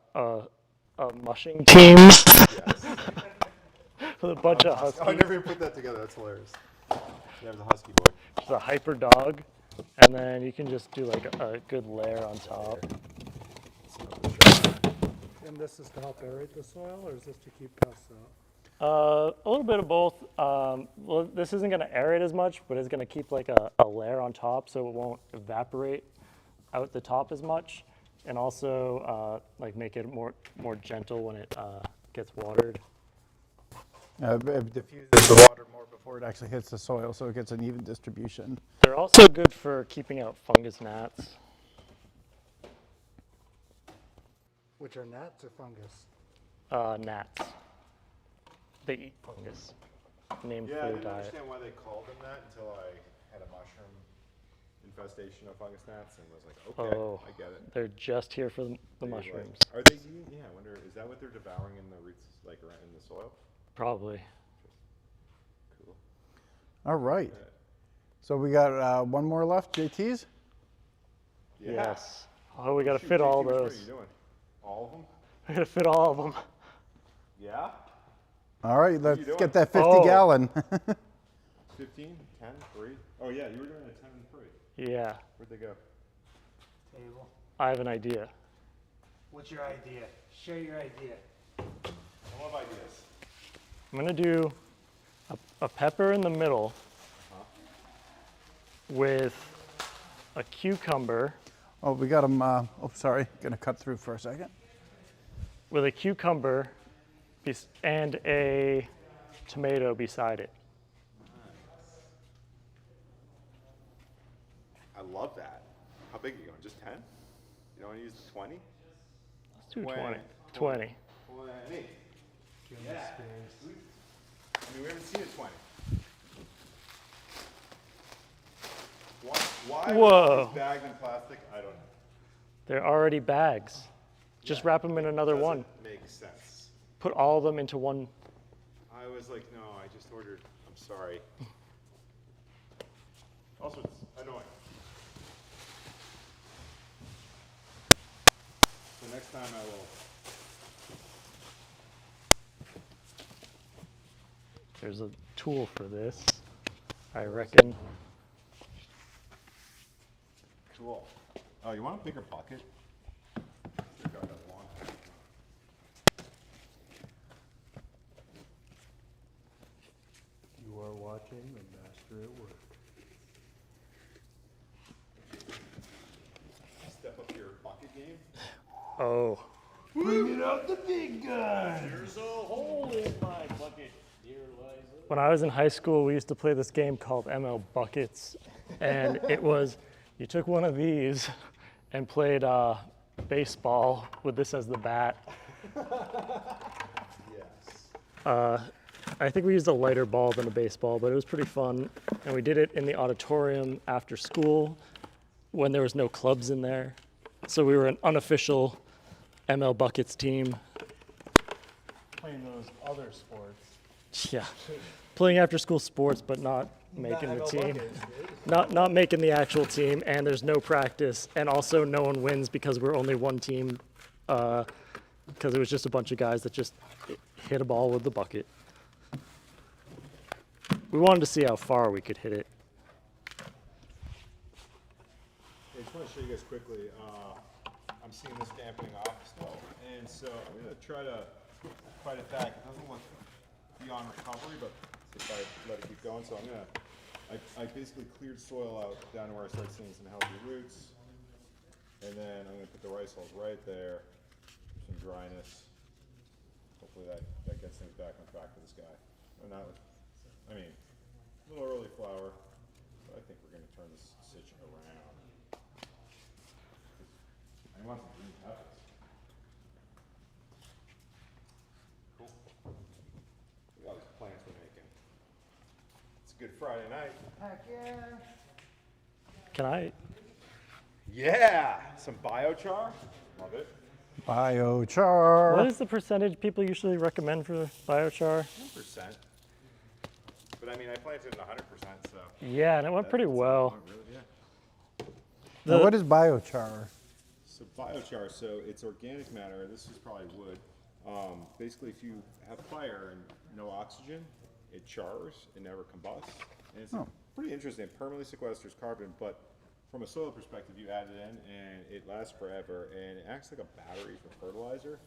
mushing team Yes. with a bunch of Oh, I huskies. never even put that together. That's hilarious. Yeah, I was a husky boy. Just a hyper dog, and then you can just do like a good layer on top. And this is to help aerate the soil, or is this to keep pests out? A little bit of both. Well, this isn't going to aerate as much, but it's going to keep like a layer on top, so it won't evaporate out the top as much, and also like make it more gentle when it gets watered. it diffuses the water more before it actually hits the soil, so it gets an even distribution. They're also good for keeping out fungus gnats. Which are gnats or fungus? Gnats. They eat fungus. Named Yeah, I for their didn't diet. understand why they called them that until I had a mushroom infestation of fungus gnats and was like, okay, Oh, I get it. they're just here for the They, like- mushrooms. Are they eating? Yeah, I wonder, is that what they're devouring in the roots, like around in the soil? Probably. Cool. All right. So we got one more left, JT's. Yeah. Yes. Oh, we got to Shoot, fit all JT, which one those. are you doing? All of them? We got to fit all of them. Yeah. All right, let's doing? get that 50 Oh. gallon. 15, 10, 3? Oh yeah, you were doing a 10 and 3. Yeah. Where'd they go? Table. I have an idea. What's your idea? Share your idea. I love ideas. I'm going to do a pepper in the middle with a cucumber, Oh, we got them. Oh, sorry. Gonna cut through for a second. with a cucumber and a tomato beside it. I love that. How big are you going? Just 10? You don't want to use the 20? Let's do 20. 20. 20. 20. Give me space. I mean, we haven't seen a 20. Why Whoa. is this bagged in plastic? I don't know. They're already bags. Just wrap them in another Doesn't one. make sense. Put all of them into one. I was like, no, I just ordered. I'm sorry. Also, it's annoying. So next time I will. There's a tool for this, I reckon. Cool. Oh, you want a bigger bucket? Should've got that long. You are watching the master at work. Step up your bucket game. Oh. Bringing out the big gun. There's a hole in my bucket. Dear Liza. When I was in high school, we used to play this game called ML Buckets. And it was, you took one of these and played baseball with this as the bat. Yes. I think we used a lighter ball than a baseball, but it was pretty fun. And we did it in the auditorium after school when there was no clubs in there. So we were an unofficial ML Buckets team. Playing those other sports. Yeah. Playing after school sports, but not making the team. Not making the actual team, and there's no practice, and also no one wins because we're only one team, because it was just a bunch of guys that just hit a ball with the bucket. We wanted to see how far we could hit it. I just want to show you guys quickly. I'm seeing this dampening off still, and so I'm going to try to fight it back. It doesn't look beyond recovery, but if I let it keep going, so I'm going to, I basically cleared soil out down to where I start seeing some healthy roots, and then I'm going to put the rice hulls right there, some dryness. Hopefully that gets things back on track for this guy. Or not, I mean, a little early flower, but I think we're going to turn this situation around. I want some green peppers. Cool. Look at all these plants we're making. It's Good Friday night. Heck yeah. Can I? Yeah, some biochar. Love it. Biochar. What is the percentage people usually recommend for biochar? 10%. But I mean, I planted it 100%, so. Yeah, and it went pretty well. Really, yeah. Now, what is biochar? So biochar, so it's organic matter. This is probably wood. Basically, if you have fire and no oxygen, it chars, it never combusts. And it's pretty interesting. It permanently sequesters carbon, but from a soil perspective, you add it in and it lasts forever and it acts like a battery for fertilizer.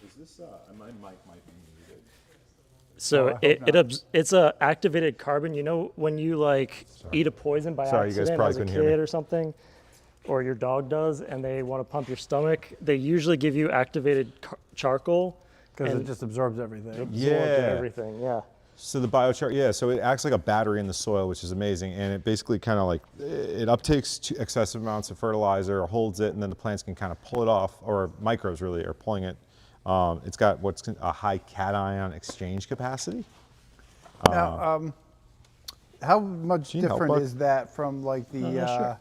Is this, my mic might be muted. So it's a activated carbon. You know when you like eat a poison by Sorry, you guys accident probably as a couldn't hear me. kid or something, or your dog does, and they want to pump your stomach, they usually give you activated charcoal. Because and it just absorbs everything. absorbs Yeah. everything. Yeah. So the biochar, yeah, so it acts like a battery in the soil, which is amazing, and it basically kind of like, it uptakes excessive amounts of fertilizer, holds it, and then the plants can kind of pull it off, or microbes really are pulling it. It's got what's a high cation exchange capacity. Now, how much you help different us? is that from like sure.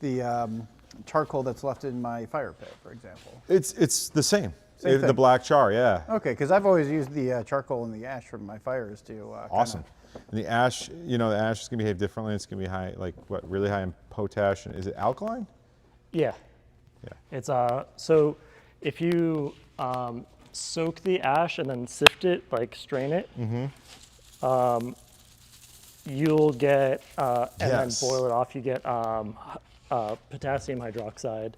the charcoal that's left in my fire pit, for example? It's the same. Same The thing. black char, yeah. Okay, because I've always used the charcoal and the ash from my fires to Awesome. And the ash, you know, the ash is gonna behave differently. It's gonna be high, like what, really high in potash. And is it alkaline? Yeah. Yeah. It's so if you soak the ash and then sift it, like strain it, you'll get and Yes. then boil it off. You get potassium hydroxide.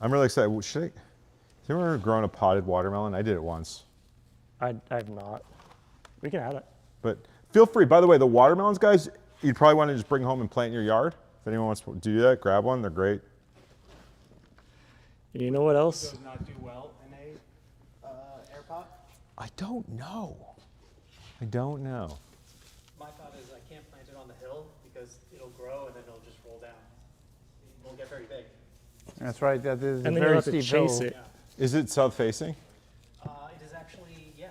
I'm really excited. Should I? Have you ever grown a potted watermelon? I did it once. I've not. We can add it. But feel free. By the way, the watermelons, guys, you'd probably want to just bring home and plant in your yard. If anyone wants to do that, grab one. They're great. You know what else? Does not do well in a air pot. I don't know. I don't know. My thought is I can't plant it on the hill because it'll grow and then it'll just roll down. It won't get very big. That's right. That is a And then you'll very have to steep chase hill. it. Is it south facing? It is actually, yes.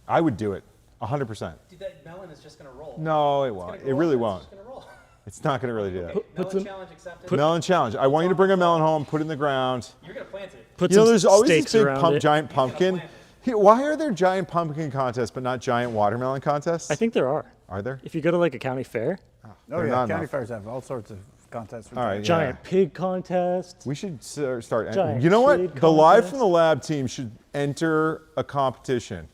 I would do it. 100%. Dude, that melon is just going to roll. No, it It's gonna won't. grow It up really and won't. It's just going to roll. It's not going to really do that. Okay, put melon some- challenge accepted. Melon challenge. I want you to bring a melon home, put it in the ground. You're going to plant it. Put You know, some there's always this stakes big around it. giant pumpkin. plant Why are there giant pumpkin contests but not giant watermelon contests? I think there are. Are there? If you go to like a county fair, Oh They're yeah, not county enough. fairs have all sorts of contests. All right. giant pig contest. We should start. Giant You know what? shade The live contest. from the lab team should enter a competition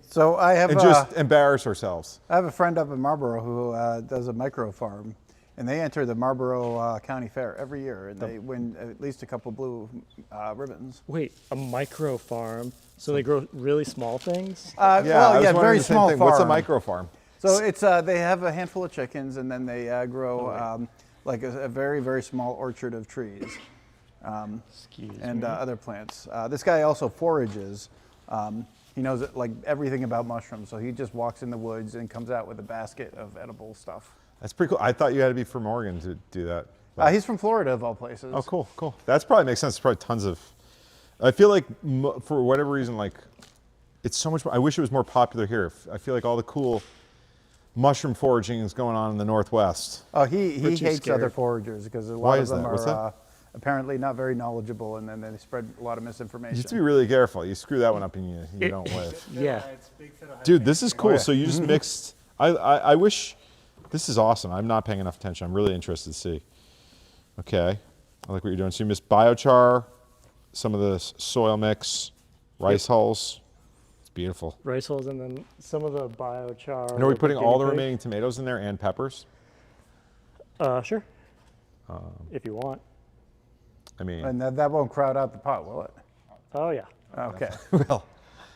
So I have and just embarrass ourselves. I have a friend up in Marlboro who does a micro farm, and they enter the Marlboro County Fair every year, and they win at least a couple blue ribbons. Wait, a micro farm. So they grow really small things? I was wondering very the same small thing. farm. What's a micro farm? So it's they have a handful of chickens, and then they grow like a very, very small orchard of trees Excuse and me. other plants. This guy also forages. He knows like everything about mushrooms, so he just walks in the woods and comes out with a basket of edible stuff. That's pretty cool. I thought you had to be from Oregon to do that. He's from Florida, of all places. Oh, cool, cool. That's probably makes sense. There's probably tons of. I feel like for whatever reason, like it's so much. I wish it was more popular here. I feel like all the cool mushroom foraging is going on in the Northwest. Oh, he We're too hates scared. other foragers because a lot Why of is them that? What's are that? apparently not very knowledgeable, and then they spread a lot of misinformation. You have to be really careful. You screw that one up and you don't live. Yeah. It's big fit of Dude, this is cool. yeah. So you just mixed. I wish. This is awesome. I'm not paying enough attention. I'm really interested to see. Okay, I like what you're doing. So you missed biochar, some of the soil mix, rice hulls. It's beautiful. Rice hulls and then some of the biochar. And are we like putting all the guinea pig. remaining tomatoes in there and peppers? Sure. If you want. I mean, And that won't crowd out the pot, will it? Oh yeah. Okay. well,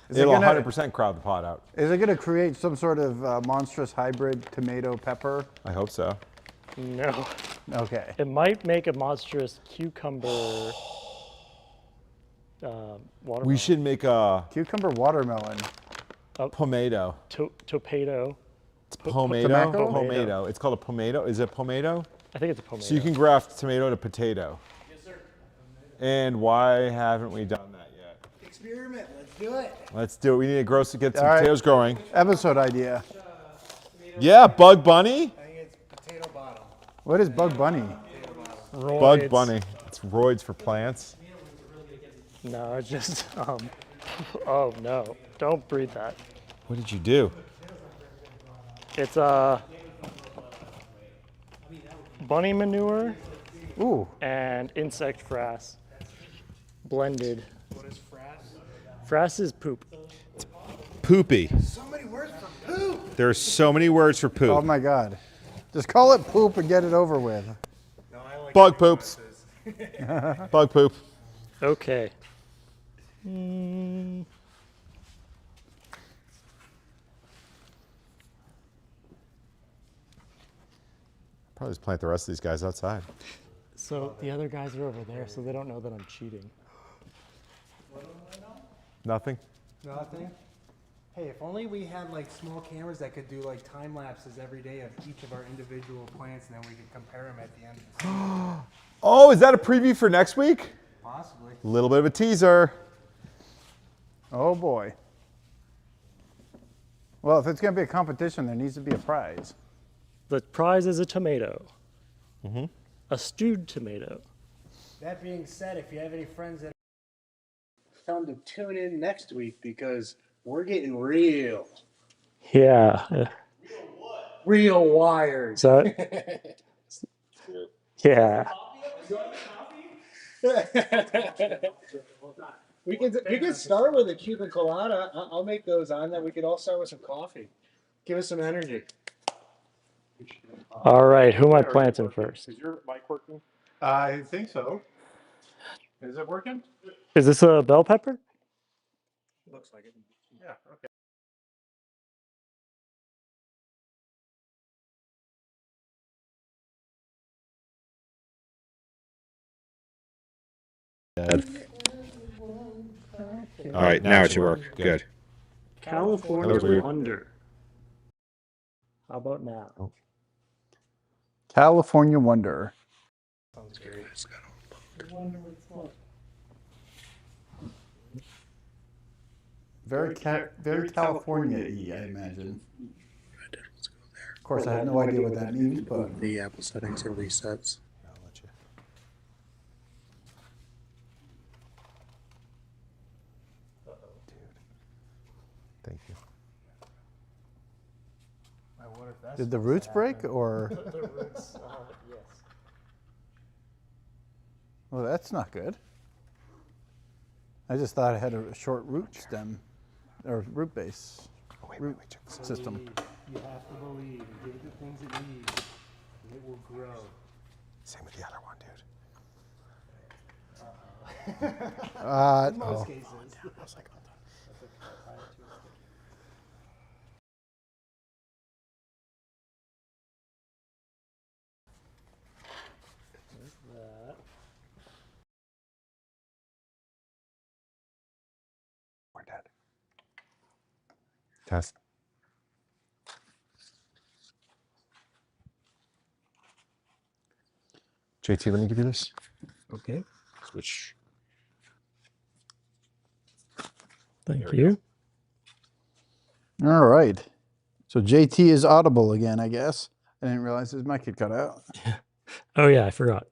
Is it it'll gonna- 100% crowd the pot out. Is it going to create some sort of monstrous hybrid tomato pepper? I hope so. No. Okay. It might make a monstrous cucumber watermelon. We should make a Cucumber watermelon. pomato. Tomato. It's pomato. Tomato? Pomato. It's called a pomato. Is it pomato? I think it's a tomato. So you can graft tomato to potato. Yes, sir. And why haven't we done that yet? Experiment. Let's do it. Let's do it. We need to get some All right. potatoes growing. Episode idea. Yeah, Bug Bunny. I think it's potato bottom. What is Bug Bunny? Bug Roids. Bunny. It's roids for plants. No, it's just oh no, don't breathe that. What did you do? It's bunny manure Ooh, and insect frass blended. What is frass? Frass is poop. Poopy. So many words for poop. There are so many words for poop. oh my God. Just call it poop and get it over with. No, I like Bug poops. imbalances. Bug poop. Okay. Probably just plant the rest of these guys outside. So the other guys are over there, so they don't know that I'm cheating. Nothing? Nothing. Hey, if only we had like small cameras that could do like time lapses every day of each of our individual plants, and then we could compare them at the end of the season. Oh, is that a preview for next week? Possibly. A little bit of a teaser. Oh boy. Well, if it's going to be a competition, there needs to be a prize. The prize is a tomato. A stewed tomato. That being said, if you have any friends that tell them to tune in next week because we're getting real. Yeah. Real wires. So yeah. we could start with a Cuban colada. I'll make those on. Then we could all start with some coffee. Give us some energy. All right. Who am I planting first? Is your mic working? I think so. Is it working? Is this a bell pepper? Looks like it. Yeah, okay. All right, now it should work. Good. California That was weird. Wonder. How about now? California Wonder. Sounds great. Very California-y, I imagine. Of course, I have no idea what that means, but The Apple settings are resets. I'll let you. Thank you. I wonder if that's did the roots break or? The roots, yes. Well, that's not good. I just thought it had a short root stem or root base. Root system. You have to believe and give it the things it needs, and it will grow. Same with the other one, dude. Oh. Most cases. I was like, hold on. That. We're dead. Test. JT, let me give you this. Okay. Switch. Thank you. All right. So JT is audible again, I guess. I didn't realize his mic had cut out. Oh yeah, I forgot.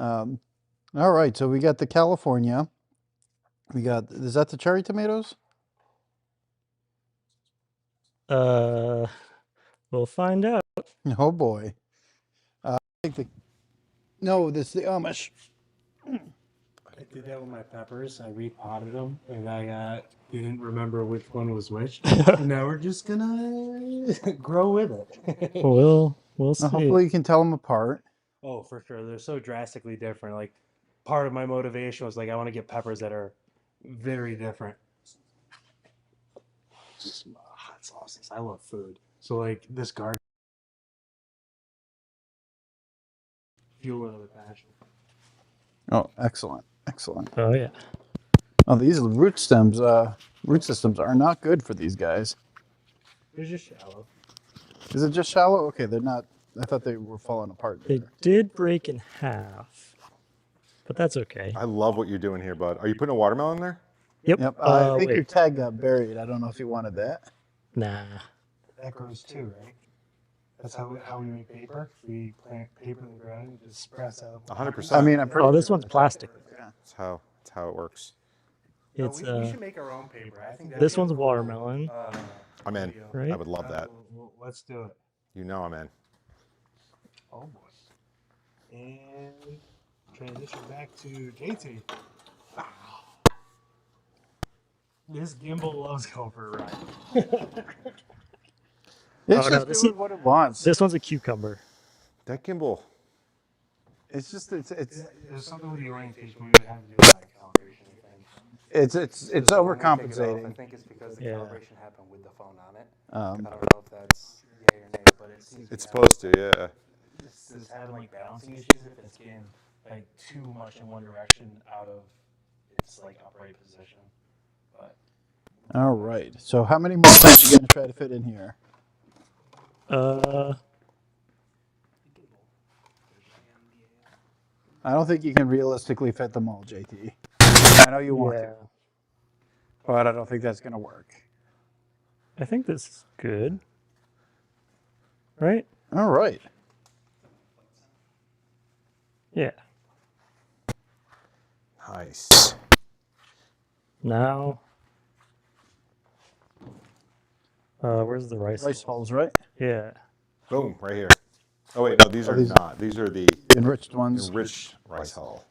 All right. So we got the California. We got, is that the cherry tomatoes? We'll find out. Oh boy. I think the, no, this is the Amish. I did that with my peppers. I repotted them, and I didn't remember which one was which. And now we're just gonna grow with it. We'll see. Now, hopefully you can tell them apart. Oh, for sure. They're so drastically different. Like, part of my motivation was like, I want to get peppers that are very different. Hot sauces. I love food. So, like, this garden. Fuel another passion. Oh, excellent. Excellent. Oh yeah. Oh, these root stems, root systems are not good for these guys. They're just shallow. Is it just shallow? Okay, they're not. I thought they were falling apart. They there. did break in half, but that's okay. I love what you're doing here, bud. Are you putting a watermelon there? Yep. Yep. I think wait. your tag got buried. I don't know if you wanted that. Nah. that grows too, right? That's how we make paper. We plant paper in the ground and just sprouts out. 100%. I mean, I'm pretty. Oh, this one's plastic. That's how it works. No, It's we should make our own paper. I think this one's watermelon, I'm in. video. right? I would love that. Let's do it. You know I'm in. Oh boy. And transition back to JT. This gimbal loves going for a ride. It's Oh, no, just this doing is- what it wants. This one's a cucumber. That gimbal. It's just There's something with the orientation we would have to do with that calibration, I think. it's So when we take it off, I overcompensating. think it's because the Yeah. calibration happened with the phone on it. I Um, don't know if that's yay or nay, but it seems. It's supposed to, yeah. This is having like balancing issues if it's getting like too much in one direction out of its like upright position. But all right. So how many more plants are you gonna try to fit in here? I don't think you can realistically fit them all, JT. I know you want to, but I don't think that's gonna work. I think this is good. Right? All right. Yeah. Nice. Now, where's the rice? Rice hulls, right? Yeah. Boom, right here. Oh wait, no, these are these- not. These are the Enriched ones. enriched rice hull.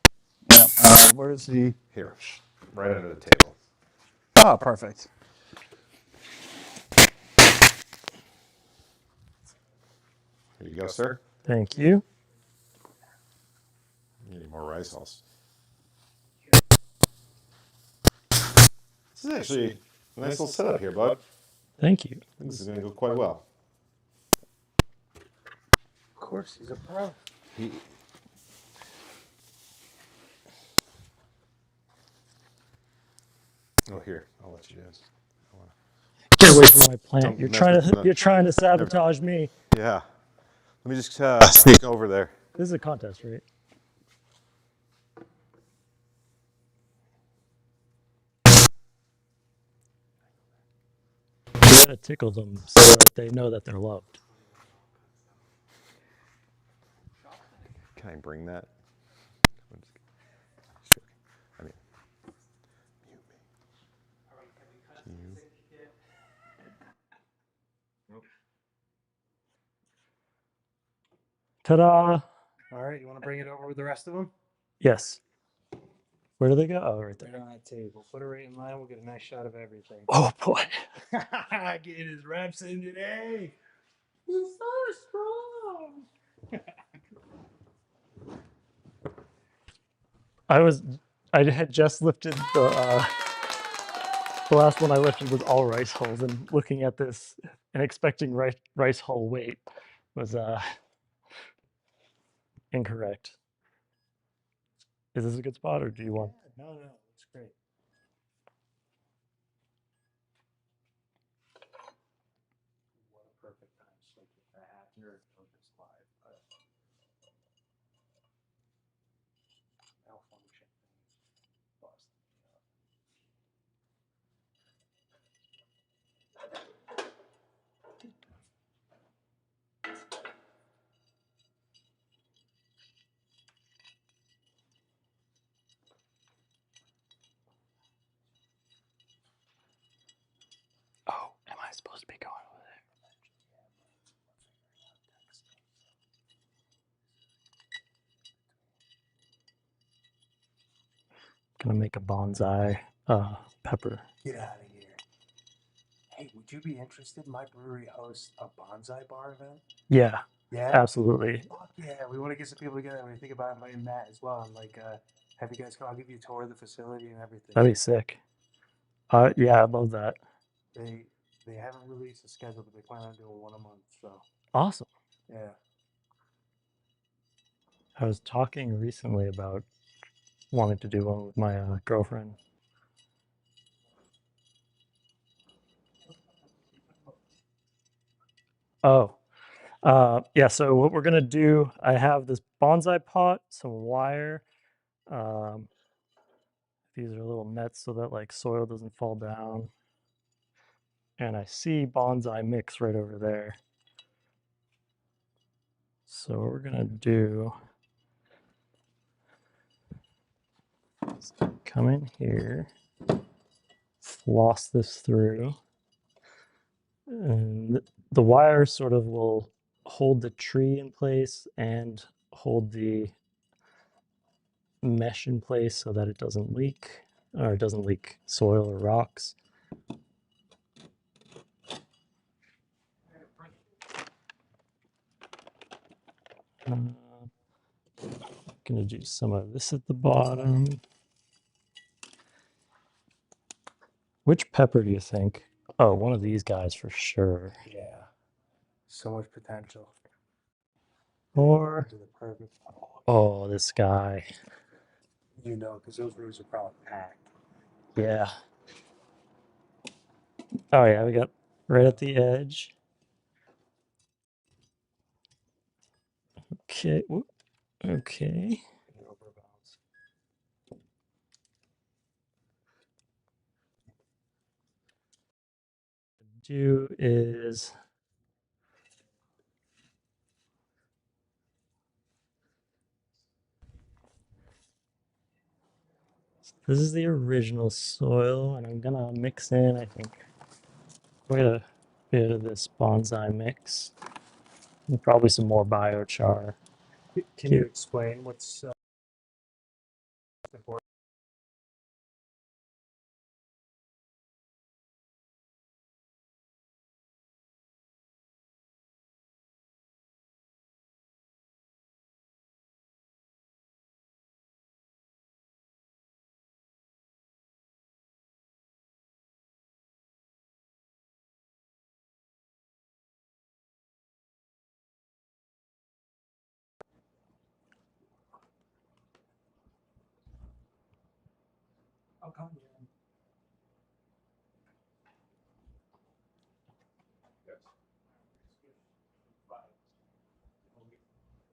Yeah. Where's the? Here, right under the table. Oh, perfect. Here you go, sir. Thank you. You need more rice hulls. This is actually a nice little setup here, bud. Thank you. I think this is going to go quite well. of course, he's a pro. Oh, here, I'll let you do this. Get away from my plant. Don't You're mess trying with to the- you're trying to sabotage me. Yeah. Let me just sneak over there. This is a contest, right? You gotta tickle them so that they know that they're loved. Can I bring that? I'm just joking. I mean, mute me. Ta-da! All right, you want to bring it over with the rest of them? Yes. Where do they go? Oh, right there. Right on that table. Put it right in line. We'll get a nice shot of everything. Oh boy. Getting his reps in today. He's so strong. I had just lifted the last one I lifted was all rice hulls, and looking at this and expecting rice hull weight was incorrect. Is this a good spot, or do you want? No, it's great. What a perfect time to like get that here or just live. Malfunction thing busted me up. Oh, am I supposed to be going over there? Gonna make a bonsai pepper. Get out of here. Hey, would you be interested? My brewery hosts a bonsai bar event. Yeah, Yeah. absolutely. Fuck yeah, we want to get some people together. We think about inviting Matt as well. And like, have you guys come? I'll give you a tour of the facility and everything. That'd be sick. Yeah, I'd love that. They haven't released a schedule, but they plan on doing one a month. So Awesome. yeah. I was talking recently about wanting to do one with my girlfriend. Oh, yeah. So what we're gonna do, I have this bonsai pot, some wire. These are little nets so that like soil doesn't fall down. and I see bonsai mix right over there. So what we're gonna do is come in here, floss this through, and the wire sort of will hold the tree in place and hold the mesh in place so that it doesn't leak, or it doesn't leak soil or rocks. Gonna do some of this at the bottom. Which pepper do you think? Oh, one of these guys for sure. Yeah. So much potential. Or, Do the perfect. oh, this guy. You know, because those roots are probably packed. Yeah. Oh, yeah, we got right at the edge. Okay. Whoop. Okay. Do is this is the original soil, and I'm gonna mix in, I think, quite a bit of this bonsai mix, and probably some more biochar. Can you explain what's important?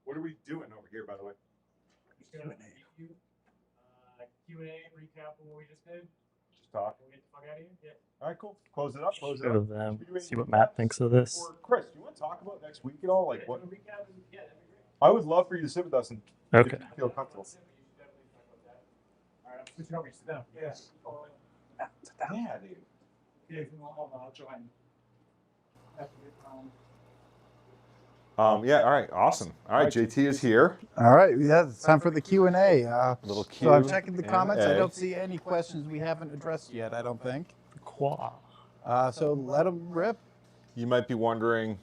What are we doing over here, by the way? Q&A recap of what we just did. Just talk. We'll get the fuck out of here. Yeah. All right, cool. Close it up. Close it Show up. them. Should we do See any what Matt recaps? thinks of this. Or Chris, do you want to talk about next week at all? Like what? Recap is, yeah, that'd be great. I would love for you to sit with us and Okay. if you feel comfortable. All right, I'm switching over. Sit down. Yeah. Yeah, dude. Yeah, I'll join. Yeah, all right, awesome. All right, JT is here. All right, yeah, it's time for the Q&A. Little So I'm Q checking the and comments. I A. don't see any questions we haven't addressed yet, I don't think. Qua. So let them rip. You might be wondering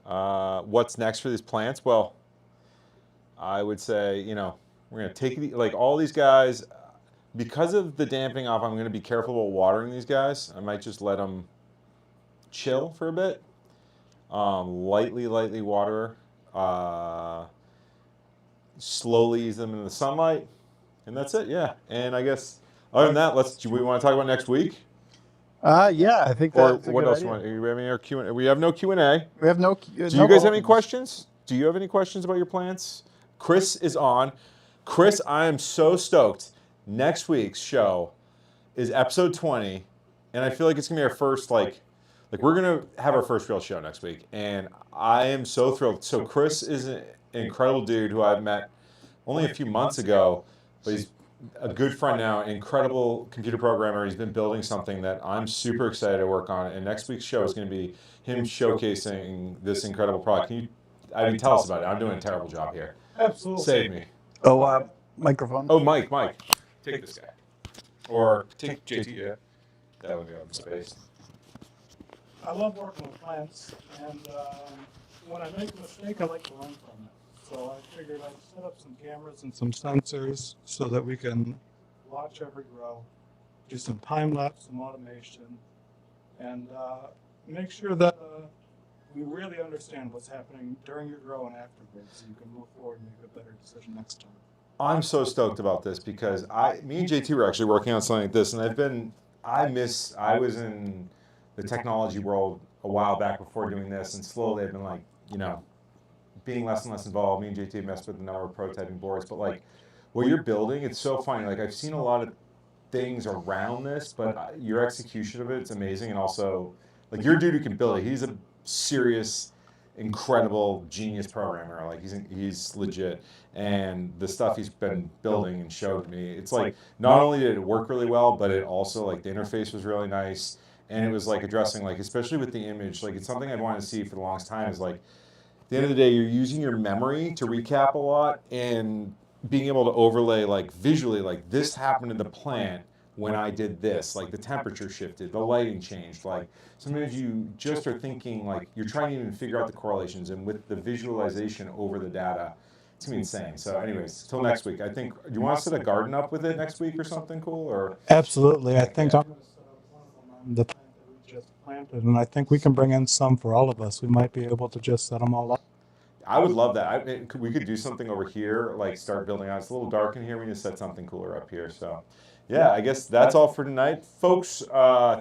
what's next for these plants. Well, I would say, you know, we're going to take it, like all these guys, because of the dampening off, I'm going to be careful about watering these guys. I might just let them chill for a bit. Lightly water. Slowly ease them in the sunlight. And that's it, yeah. And I guess, other than that, do we want to talk about next week? Yeah, I think Or that's a what good else? idea. Do we have any Q&A? We have no Q&A. We have no. Do you guys have any questions? Do you have any questions about your plants? Chris is on. Chris, I am so stoked. Next week's show is episode 20, and I feel like it's gonna be our first like we're gonna have our first real show next week, and I am so thrilled. So Chris is an incredible dude who I've met only a few months ago, but he's a good friend now, an incredible computer programmer. He's been building something that I'm super excited to work on, and next week's show is going to be him showcasing this incredible product. Tell us about it. I'm doing a terrible job here. Absolutely. Save me. Oh, microphone. Oh, Mike. Take this guy. Or take JT. Yeah. That would be out of space. I love working with plants, and when I make a mistake, I like to learn from it. So I figured I'd set up some cameras and some sensors so that we can watch every grow, do some time lapse, some automation, and make sure that we really understand what's happening during your grow and afterwards, so you can move forward and make a better decision next time. I'm so stoked about this because me and JT were actually working on something like this, and I was in the technology world a while back before doing this, and slowly I've been like, you know, being less and less involved. Me and JT messed with a number of prototyping boards, but like what you're building, it's so funny. Like I've seen a lot of things around this, but your execution of it's amazing, and also like you're a dude who can build it. He's a serious, incredible genius programmer. Like he's legit, and the stuff he's been building and showed me, it's like not only did it work really well, but it also like the interface was really nice, and it was like addressing like especially with the image, like it's something I've wanted to see for the longest time is like at the end of the day you're using your memory to recap a lot and being able to overlay like visually like this happened to the plant when I did this, like the temperature shifted, the lighting changed. Like sometimes you just are thinking like you're trying to even figure out the correlations, and with the visualization over the data, it's gonna be insane. So anyways, till next week. I think, do you want to set a garden up with it next week or something cool? Or Absolutely. I think I'm going to set up one of them on the plant that we just planted, and I think we can bring in some for all of us. We might be able to just set them all up. I would love that. We could do something over here, like start building out. It's a little dark in here. We need to set something cooler up here. So, yeah, I guess that's all for tonight, folks.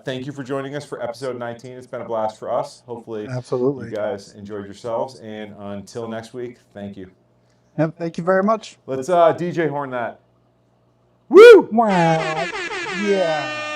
Thank you for joining us for episode 19. It's been a blast for us. Hopefully, Absolutely. you guys enjoyed yourselves. And until next week, thank you. Yep, thank you very much. Let's DJ horn that. Woo! Yeah.